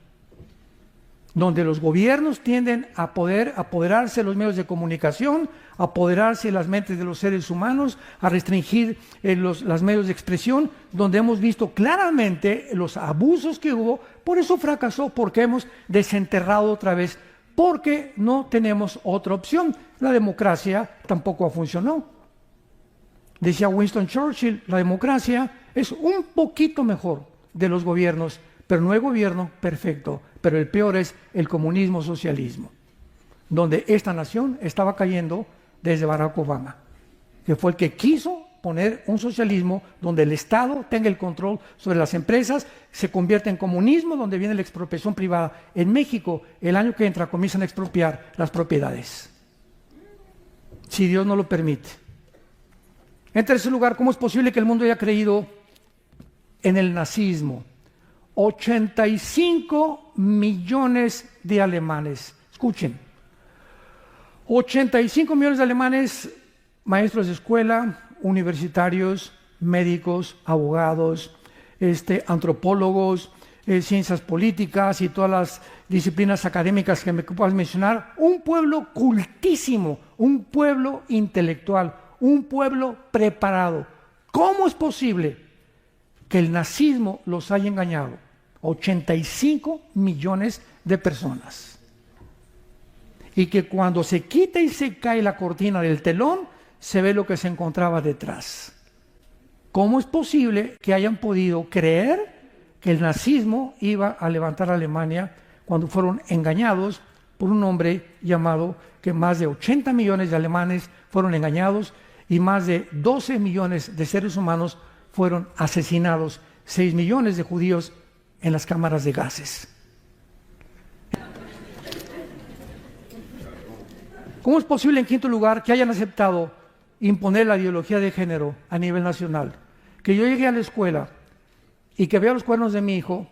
donde los gobiernos tienden a poder apoderarse de los medios de comunicación, apoderarse de las mentes de los seres humanos, a restringir los medios de expresión, donde hemos visto claramente los abusos que hubo? Por eso fracasó, porque hemos desenterrado otra vez, porque no tenemos otra opción. La democracia tampoco funcionó. Decía Winston Churchill, la democracia es un poquito mejor de los gobiernos, pero no hay gobierno perfecto, pero el peor es el comunismo-socialismo. donde esta nación estaba cayendo desde Barack Obama, que fue el que quiso poner un socialismo donde el Estado tenga el control sobre las empresas, se convierte en comunismo, donde viene la expropiación privada. En México, el año que entra, comienzan a expropiar las propiedades, si Dios no lo permite. En tercer lugar, ¿cómo es posible que el mundo haya creído en el nazismo? 85 millones de alemanes. Escuchen, 85 millones de alemanes, maestros de escuela, universitarios, médicos, abogados, antropólogos, ciencias políticas y todas las disciplinas académicas que me puedas mencionar. Un pueblo cultísimo, un pueblo intelectual, un pueblo preparado. ¿Cómo es posible que el nazismo los haya engañado? 85 millones de personas. Y que cuando se quita y se cae la cortina del telón, se ve lo que se encontraba detrás. ¿Cómo es posible que hayan podido creer que el nazismo iba a levantar a Alemania cuando fueron engañados por un hombre llamado, que más de 80 millones de alemanes fueron engañados y más de 12 millones de seres humanos fueron asesinados, 6 millones de judíos en las cámaras de gases? ¿Cómo es posible, en quinto lugar, que hayan aceptado imponer la ideología de género a nivel nacional? Que yo llegué a la escuela y que vea los cuadernos de mi hijo,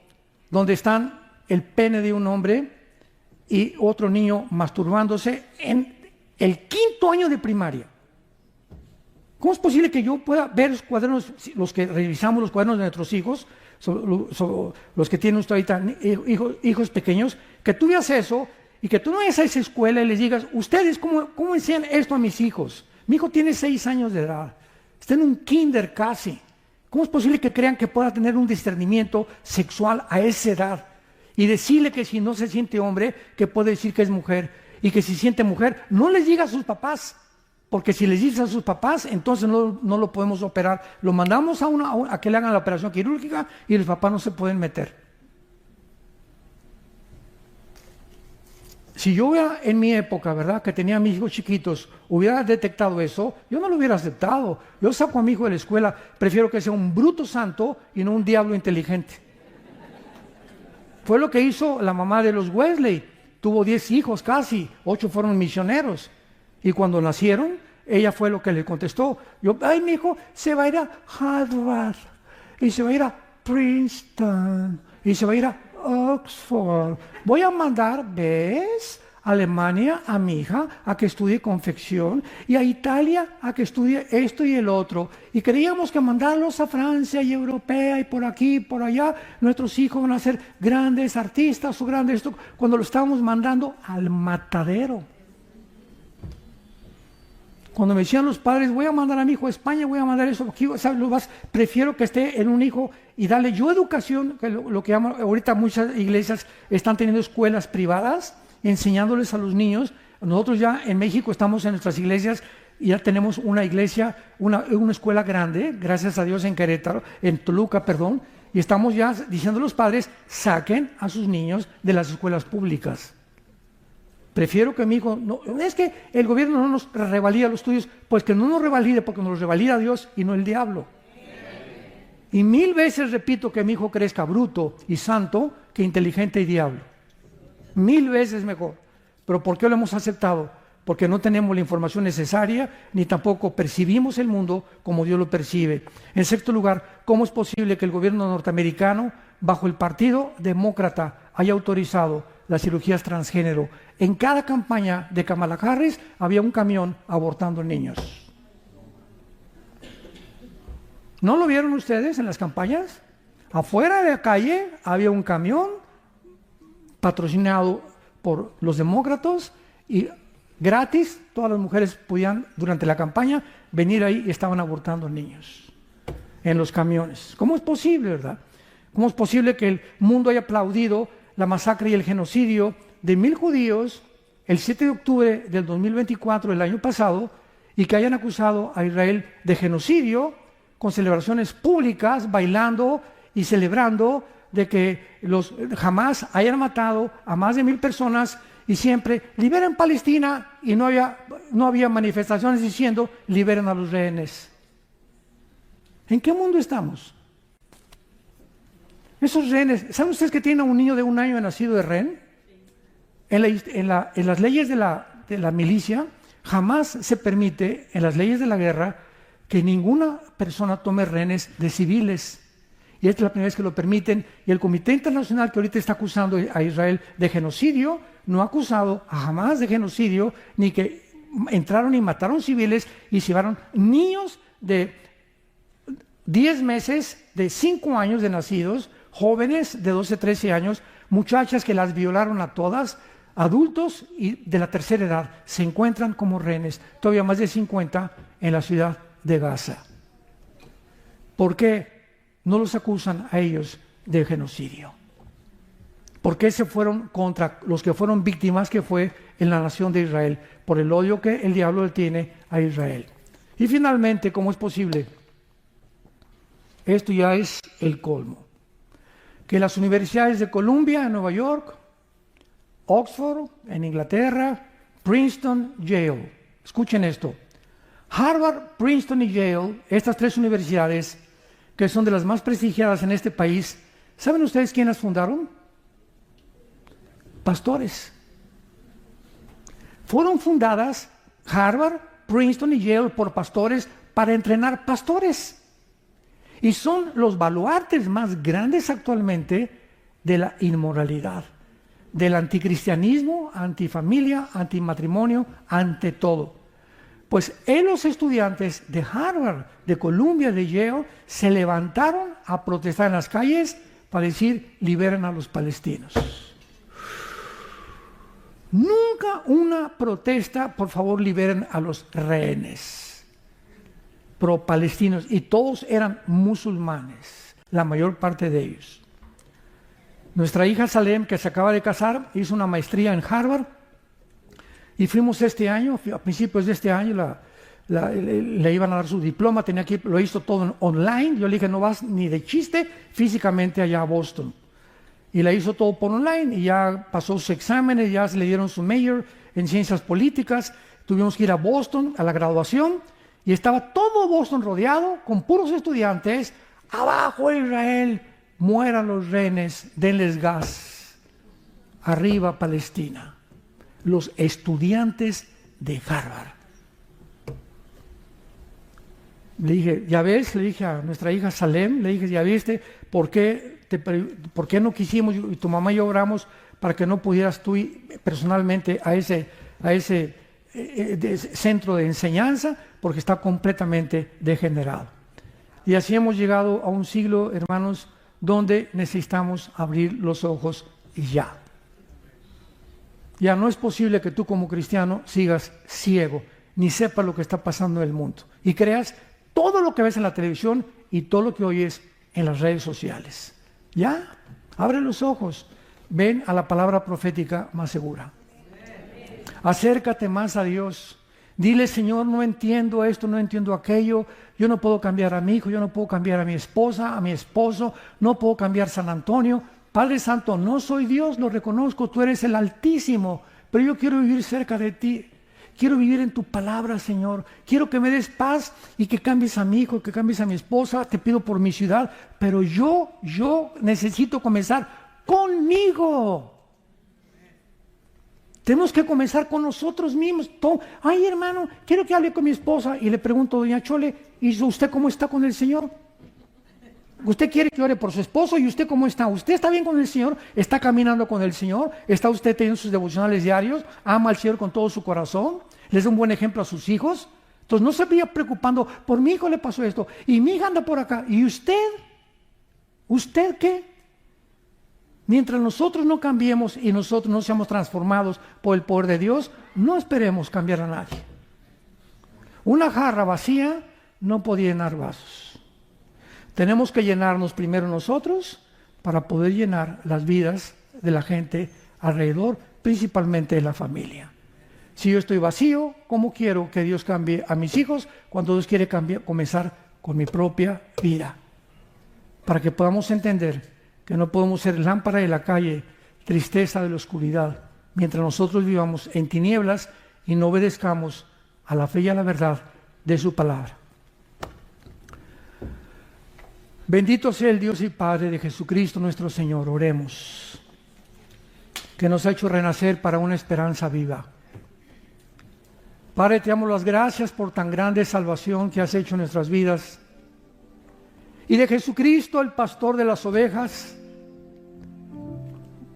donde están el pene de un hombre y otro niño masturbándose en el quinto año de primaria. ¿Cómo es posible que yo pueda ver los cuadernos, los que revisamos los cuadernos de nuestros hijos, los que tienen usted ahorita hijos pequeños, que tú veas eso y que tú no vayas a esa escuela y les digas, ustedes, ¿cómo enseñan esto a mis hijos? Mi hijo tiene 6 años de edad, está en un kinder casi. ¿Cómo es posible que crean que pueda tener un discernimiento sexual a esa edad? Y decirle que si no se siente hombre, que puede decir que es mujer, y que si siente mujer, no les diga a sus papás, porque si les dices a sus papás, entonces no lo podemos operar. Lo mandamos a que le hagan la operación quirúrgica y los papás no se pueden meter. Si yo hubiera, en mi época, ¿verdad?, que tenía a mis hijos chiquitos, hubiera detectado eso, yo no lo hubiera aceptado. Yo saco a mi hijo de la escuela, prefiero que sea un bruto santo y no un diablo inteligente. Fue lo que hizo la mamá de los Wesley. Tuvo 10 hijos casi, 8 fueron misioneros. Y cuando nacieron, ella fue lo que le contestó. Mi hijo se va a ir a Harvard, y se va a ir a Princeton, y se va a ir a Oxford. Voy a mandar, ¿ves?, a Alemania a mi hija a que estudie confección y a Italia a que estudie esto y el otro. Y creíamos que mandarlos a Francia y Europea y por aquí y por allá, nuestros hijos van a ser grandes artistas o grandes esto, cuando lo estábamos mandando al matadero. Cuando me decían los padres, voy a mandar a mi hijo a España, voy a mandar eso, aquí, ¿sabes? Prefiero que esté en un hijo y darle yo educación, que lo que llaman, ahorita muchas iglesias están teniendo escuelas privadas, enseñándoles a los niños. Nosotros ya en México estamos en nuestras iglesias y ya tenemos una iglesia, una escuela grande, gracias a Dios, en Querétaro, en Toluca, perdón, y estamos ya diciendo a los padres, saquen a sus niños de las escuelas públicas. Prefiero que mi hijo, no, es que el gobierno no nos revalida los estudios, pues que no nos revalide, porque nos los revalida Dios y no el diablo. Y 1000 veces repito que mi hijo crezca bruto y santo que inteligente y diablo. 1000 veces mejor. ¿Pero por qué lo hemos aceptado? Porque no tenemos la información necesaria, ni tampoco percibimos el mundo como Dios lo percibe. En sexto lugar, ¿cómo es posible que el gobierno norteamericano, bajo el Partido Demócrata, haya autorizado las cirugías transgénero? En cada campaña de Kamala Harris había un camión abortando niños. ¿No lo vieron ustedes en las campañas? Afuera de la calle había un camión patrocinado por los demócratas y gratis todas las mujeres podían durante la campaña venir ahí y estaban abortando niños en los camiones. ¿Cómo es posible, verdad? ¿Cómo es posible que el mundo haya aplaudido la masacre y el genocidio de 1000 judíos el 7 de octubre del 2024, el año pasado, y que hayan acusado a Israel de genocidio con celebraciones públicas, bailando y celebrando de que los Hamas hayan matado a más de 1000 personas y siempre liberen Palestina, y no había manifestaciones diciendo liberen a los rehenes. ¿En qué mundo estamos? Esos rehenes, ¿saben ustedes que tienen a un niño de 1 año nacido de rehén? En las leyes de la milicia jamás se permite, en las leyes de la guerra, que ninguna persona tome rehenes de civiles. Y esta es la primera vez que lo permiten. Y el Comité Internacional, que ahorita está acusando a Israel de genocidio, no ha acusado jamás de genocidio, ni que entraron y mataron civiles y se llevaron niños de 10 meses, de 5 años de nacidos, jóvenes de 12, 13 años, muchachas que las violaron a todas, adultos y de la tercera edad, se encuentran como rehenes, todavía más de 50 en la ciudad de Gaza. ¿Por qué no los acusan a ellos de genocidio? ¿Por qué se fueron contra los que fueron víctimas, que fue en la nación de Israel, por el odio que el diablo tiene a Israel? Y finalmente, ¿cómo es posible? Esto ya es el colmo. Que las universidades de Columbia en Nueva York, Oxford en Inglaterra, Princeton, Yale. Escuchen esto. Harvard, Princeton y Yale, estas 3 universidades que son de las más prestigiadas en este país, ¿saben ustedes quién las fundaron? Pastores. Fueron fundadas Harvard, Princeton y Yale por pastores para entrenar pastores. Y son los baluartes más grandes actualmente de la inmoralidad, del anticristianismo, antifamilia, antimatrimonio, ante todo. Pues los estudiantes de Harvard, de Columbia, de Yale, se levantaron a protestar en las calles para decir, liberen a los palestinos. Nunca una protesta, por favor, liberen a los rehenes pro-palestinos, y todos eran musulmanes, la mayor parte de ellos. Nuestra hija Salem, que se acaba de casar, hizo una maestría en Harvard, y fuimos este año, a principios de este año, le iban a dar su diploma, lo hizo todo online. Yo le dije, no vas ni de chiste físicamente allá a Boston. Y la hizo todo por online, y ya pasó sus exámenes, ya se le dieron su major en ciencias políticas. Tuvimos que ir a Boston a la graduación, y estaba todo Boston rodeado con puros estudiantes. Abajo Israel, mueran los rehenes, denles gas. Arriba Palestina. Los estudiantes de Harvard. Le dije, ya ves, le dije a nuestra hija Salem, le dije, ya viste, ¿por qué no quisimos, y tu mamá y yo oramos para que no pudieras tú ir personalmente a ese centro de enseñanza? Porque está completamente degenerado. Y así hemos llegado a un siglo, hermanos, donde necesitamos abrir los ojos y ya. Ya no es posible que tú como cristiano sigas ciego, ni sepas lo que está pasando en el mundo, y creas todo lo que ves en la televisión y todo lo que oyes en las redes sociales. Ya, abre los ojos, ven a la palabra profética más segura. Acércate más a Dios. Dile, Señor, no entiendo esto, no entiendo aquello, yo no puedo cambiar a mi hijo, yo no puedo cambiar a mi esposa, a mi esposo, no puedo cambiar San Antonio. Padre Santo, no soy Dios, lo reconozco, tú eres el Altísimo, pero yo quiero vivir cerca de ti. Quiero vivir en tu palabra, Señor. Quiero que me des paz y que cambies a mi hijo, que cambies a mi esposa. Te pido por mi ciudad, pero yo necesito comenzar conmigo. Tenemos que comenzar con nosotros mismos. Ay, hermano, quiero que hable con mi esposa. Y le pregunto, doña Chole, ¿y usted cómo está con el Señor? Usted quiere que ore por su esposo, ¿y usted cómo está? ¿Usted está bien con el Señor? ¿Está caminando con el Señor? ¿Está usted teniendo sus devocionales diarios? ¿Ama al Señor con todo su corazón? ¿Les da un buen ejemplo a sus hijos? Entonces no se vaya preocupando, por mi hijo le pasó esto, y mi hija anda por acá. ¿Y usted? ¿Usted qué? Mientras nosotros no cambiemos y nosotros no seamos transformados por el poder de Dios, no esperemos cambiar a nadie. Una jarra vacía no puede llenar vasos. Tenemos que llenarnos primero nosotros para poder llenar las vidas de la gente alrededor, principalmente de la familia. Si yo estoy vacío, ¿cómo quiero que Dios cambie a mis hijos cuando Dios quiere comenzar con mi propia vida? Para que podamos entender que no podemos ser lámpara de la calle, tristeza de la oscuridad, mientras nosotros vivamos en tinieblas y no obedezcamos a la fe y a la verdad de su palabra. Bendito sea el Dios y Padre de Jesucristo nuestro Señor. Oremos, que nos ha hecho renacer para una esperanza viva. Padre, te damos las gracias por tan grande salvación que has hecho en nuestras vidas. Y de Jesucristo, el pastor de las ovejas,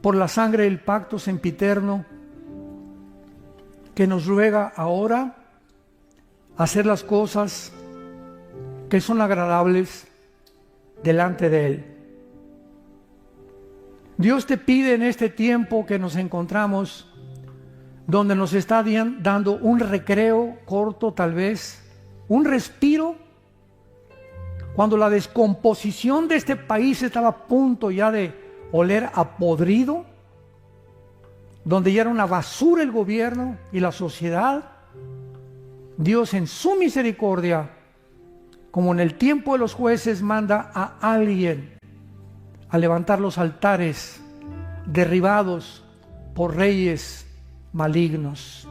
por la sangre del pacto sempiterno, que nos ruega ahora hacer las cosas que son agradables delante de Él. Dios te pide en este tiempo que nos encontramos, donde nos está dando un recreo corto tal vez, un respiro, cuando la descomposición de este país estaba a punto ya de oler a podrido, donde ya era una basura el gobierno y la sociedad. Dios en su misericordia, como en el tiempo de los jueces, manda a alguien a levantar los altares derribados por reyes malignos.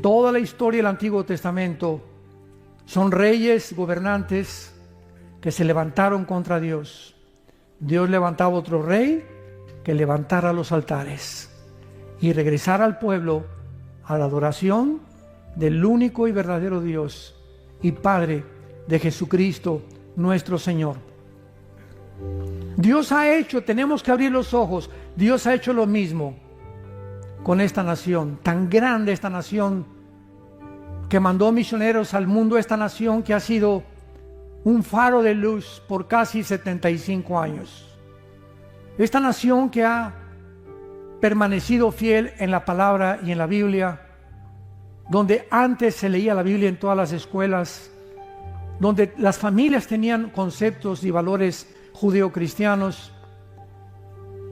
Toda la historia del Antiguo Testamento son reyes, gobernantes que se levantaron contra Dios. Dios levantaba otro rey que levantara los altares y regresara al pueblo a la adoración del único y verdadero Dios y Padre de Jesucristo nuestro Señor. Dios ha hecho, tenemos que abrir los ojos, Dios ha hecho lo mismo con esta nación, tan grande esta nación, que mandó misioneros al mundo, esta nación que ha sido un faro de luz por casi 75 años. Esta nación que ha permanecido fiel en la palabra y en la Biblia, donde antes se leía la Biblia en todas las escuelas, donde las familias tenían conceptos y valores judeocristianos,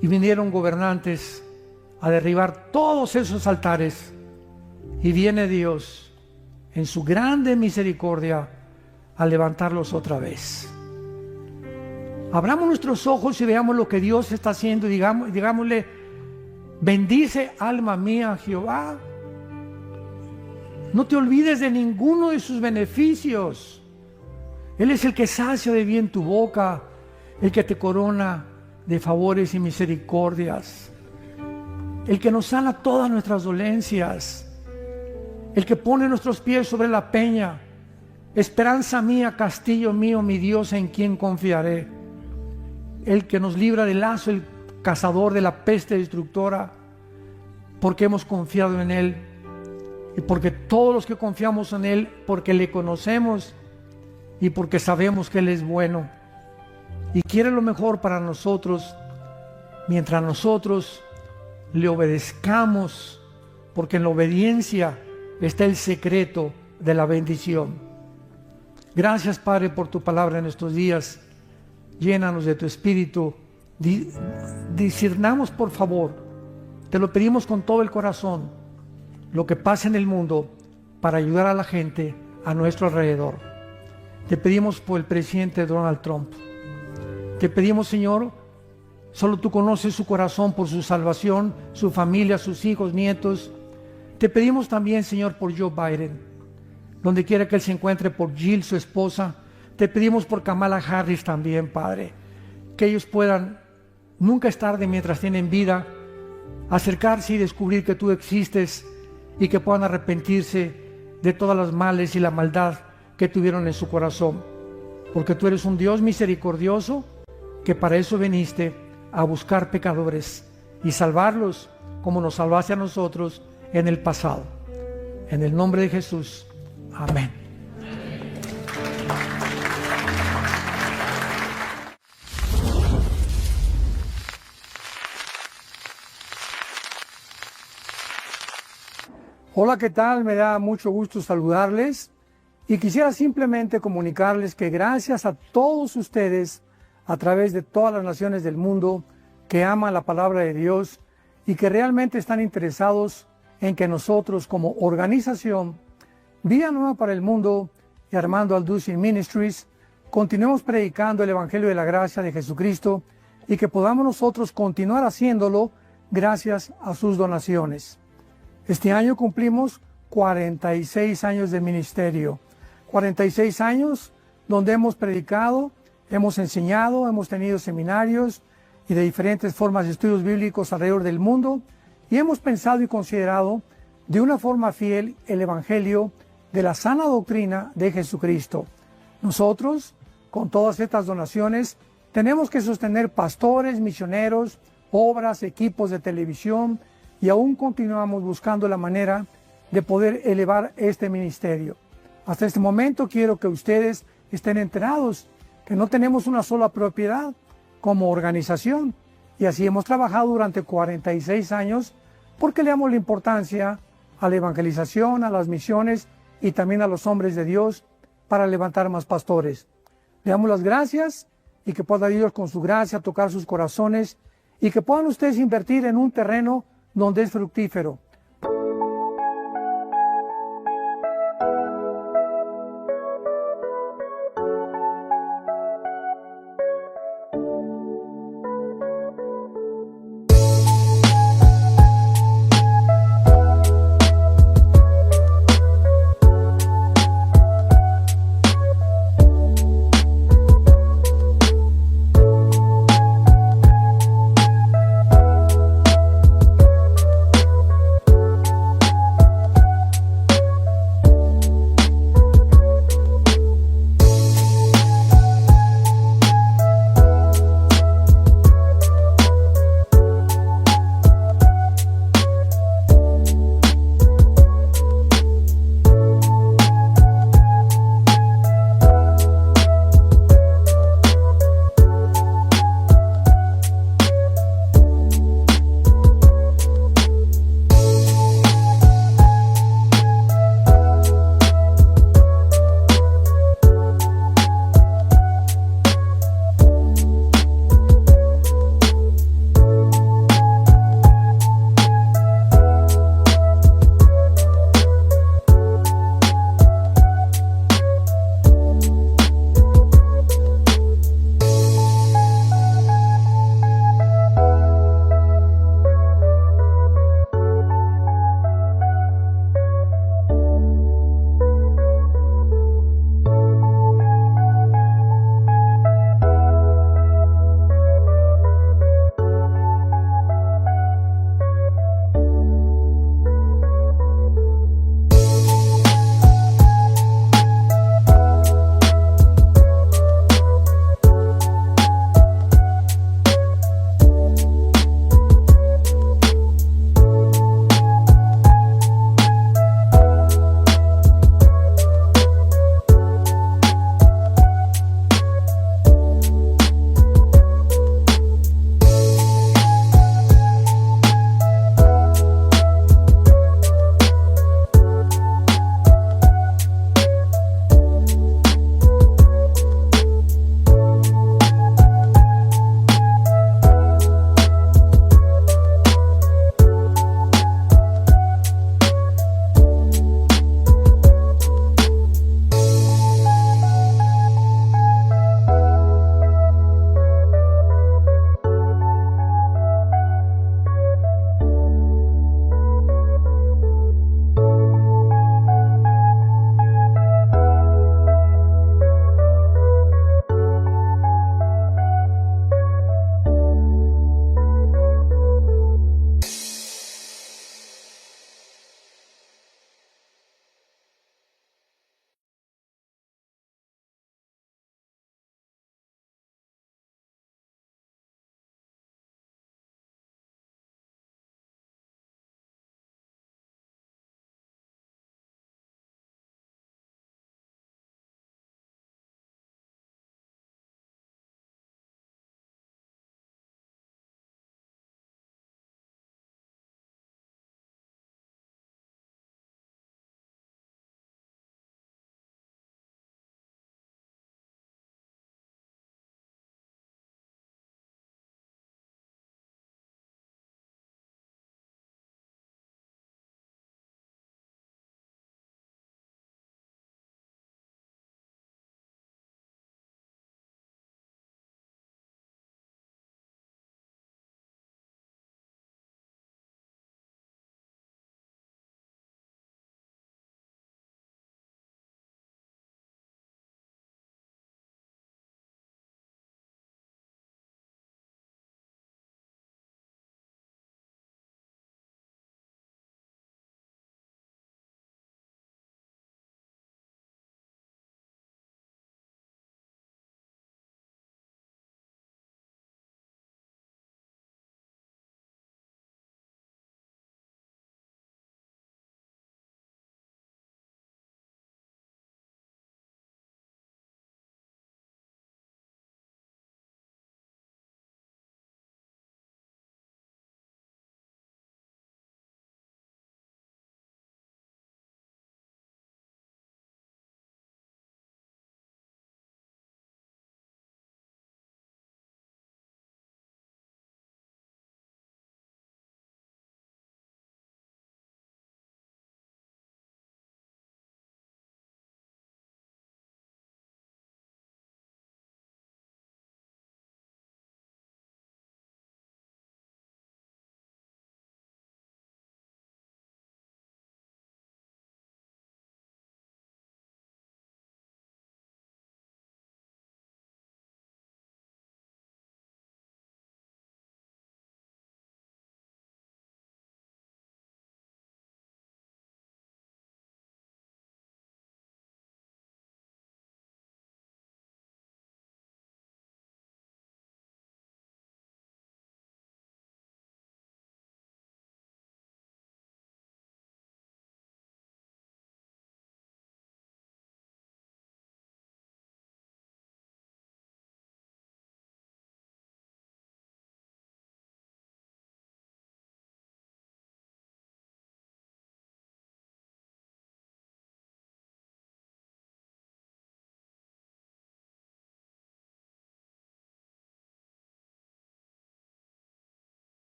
y vinieron gobernantes a derribar todos esos altares, y viene Dios en su grande misericordia a levantarlos otra vez. Abramos nuestros ojos y veamos lo que Dios está haciendo y digámosle: bendice alma mía a Jehová. No te olvides de ninguno de sus beneficios. Él es el que sacia de bien tu boca, el que te corona de favores y misericordias, el que nos sana todas nuestras dolencias, el que pone nuestros pies sobre la peña. Esperanza mía, castillo mío, mi Dios, en quien confiaré. El que nos libra del lazo, el cazador de la peste destructora, porque hemos confiado en Él. Y porque todos los que confiamos en Él, porque le conocemos y porque sabemos que Él es bueno y quiere lo mejor para nosotros, mientras nosotros le obedezcamos, porque en la obediencia está el secreto de la bendición. Gracias, Padre, por tu palabra en estos días. Llénanos de tu espíritu. Discernamos, por favor, te lo pedimos con todo el corazón, lo que pasa en el mundo para ayudar a la gente a nuestro alrededor. Te pedimos por el presidente Donald Trump. Te pedimos, Señor, solo tú conoces su corazón por su salvación, su familia, sus hijos, nietos. Te pedimos también, Señor, por Joe Biden, donde quiera que él se encuentre, por Jill, su esposa. Te pedimos por Kamala Harris también, Padre, que ellos puedan, nunca es tarde mientras tienen vida, acercarse y descubrir que tú existes y que puedan arrepentirse de todas las males y la maldad que tuvieron en su corazón, porque tú eres un Dios misericordioso, que para eso viniste, a buscar pecadores y salvarlos como nos salvaste a nosotros en el pasado. En el nombre de Jesús, amén. Hola, ¿qué tal? Me da mucho gusto saludarles y quisiera simplemente comunicarles que gracias a todos ustedes a través de todas las naciones del mundo que aman la palabra de Dios y que realmente están interesados en que nosotros como organización Vida Nueva para el Mundo y Armando Alducin Ministries continuemos predicando el Evangelio de la Gracia de Jesucristo y que podamos nosotros continuar haciéndolo gracias a sus donaciones. Este año cumplimos 46 años de ministerio, 46 años donde hemos predicado, hemos enseñado, hemos tenido seminarios y de diferentes formas de estudios bíblicos alrededor del mundo, y hemos pensado y considerado de una forma fiel el Evangelio de la sana doctrina de Jesucristo. Nosotros, con todas estas donaciones, tenemos que sostener pastores, misioneros, obras, equipos de televisión, y aún continuamos buscando la manera de poder elevar este ministerio. Hasta este momento quiero que ustedes estén enterados que no tenemos una sola propiedad como organización, y así hemos trabajado durante 46 años porque le damos la importancia a la evangelización, a las misiones y también a los hombres de Dios para levantar más pastores. Le damos las gracias y que pueda Dios con su gracia tocar sus corazones y que puedan ustedes invertir en un terreno donde es fructífero.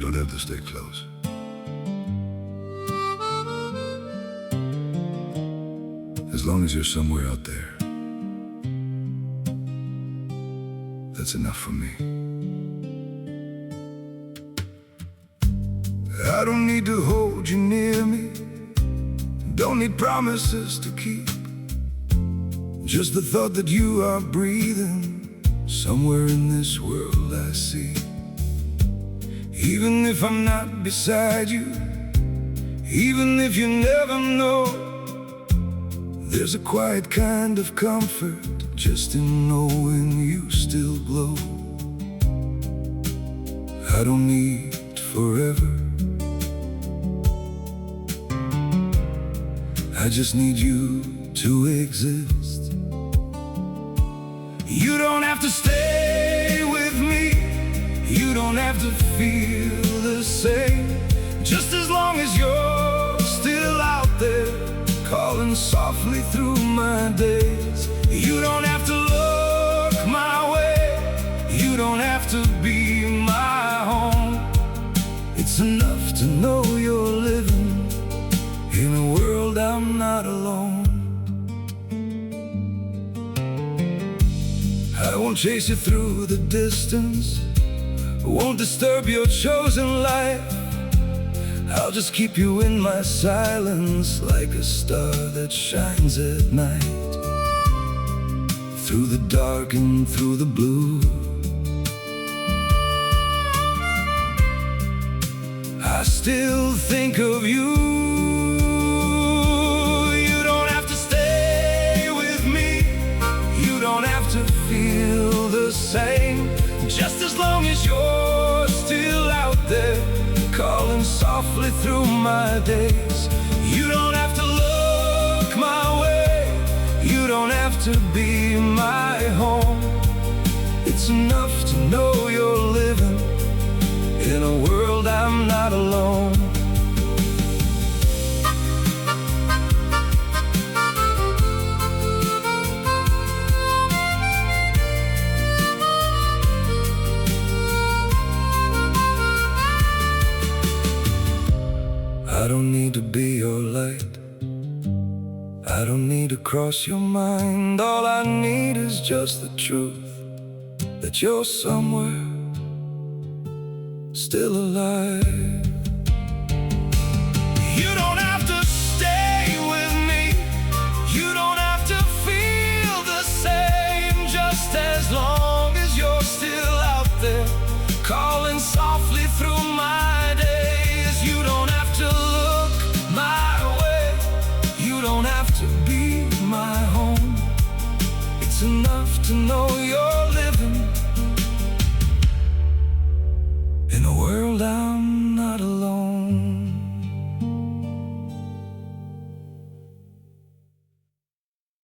don't have to stay close. As long as you're somewhere out there, that's enough for me. I don't need to hold you near me, don't need promises to keep. Just the thought that you are breathing somewhere in this world I see. Even if I'm not beside you, even if you never know, there's a quiet kind of comfort just in knowing you still glow. I don't need forever, I just need you to exist. You don't have to stay with me, you don't have to feel the same. Just as long as you're still out there, calling softly through my days. You don't have to look my way, you don't have to be my home. It's enough to know you're living in a world I'm not alone. I won't chase you through the distance, won't disturb your chosen life. I'll just keep you in my silence, like a star that shines at night. Through the dark and through the blue, I still think of you. You don't have to stay with me, you don't have to feel the same. Just as long as you're still out there, calling softly through my days. You don't have to look my way, you don't have to be my home. It's enough to know you're living in a world I'm not alone. I don't need to be your light, I don't need to cross your mind. All I need is just the truth that you're somewhere still alive.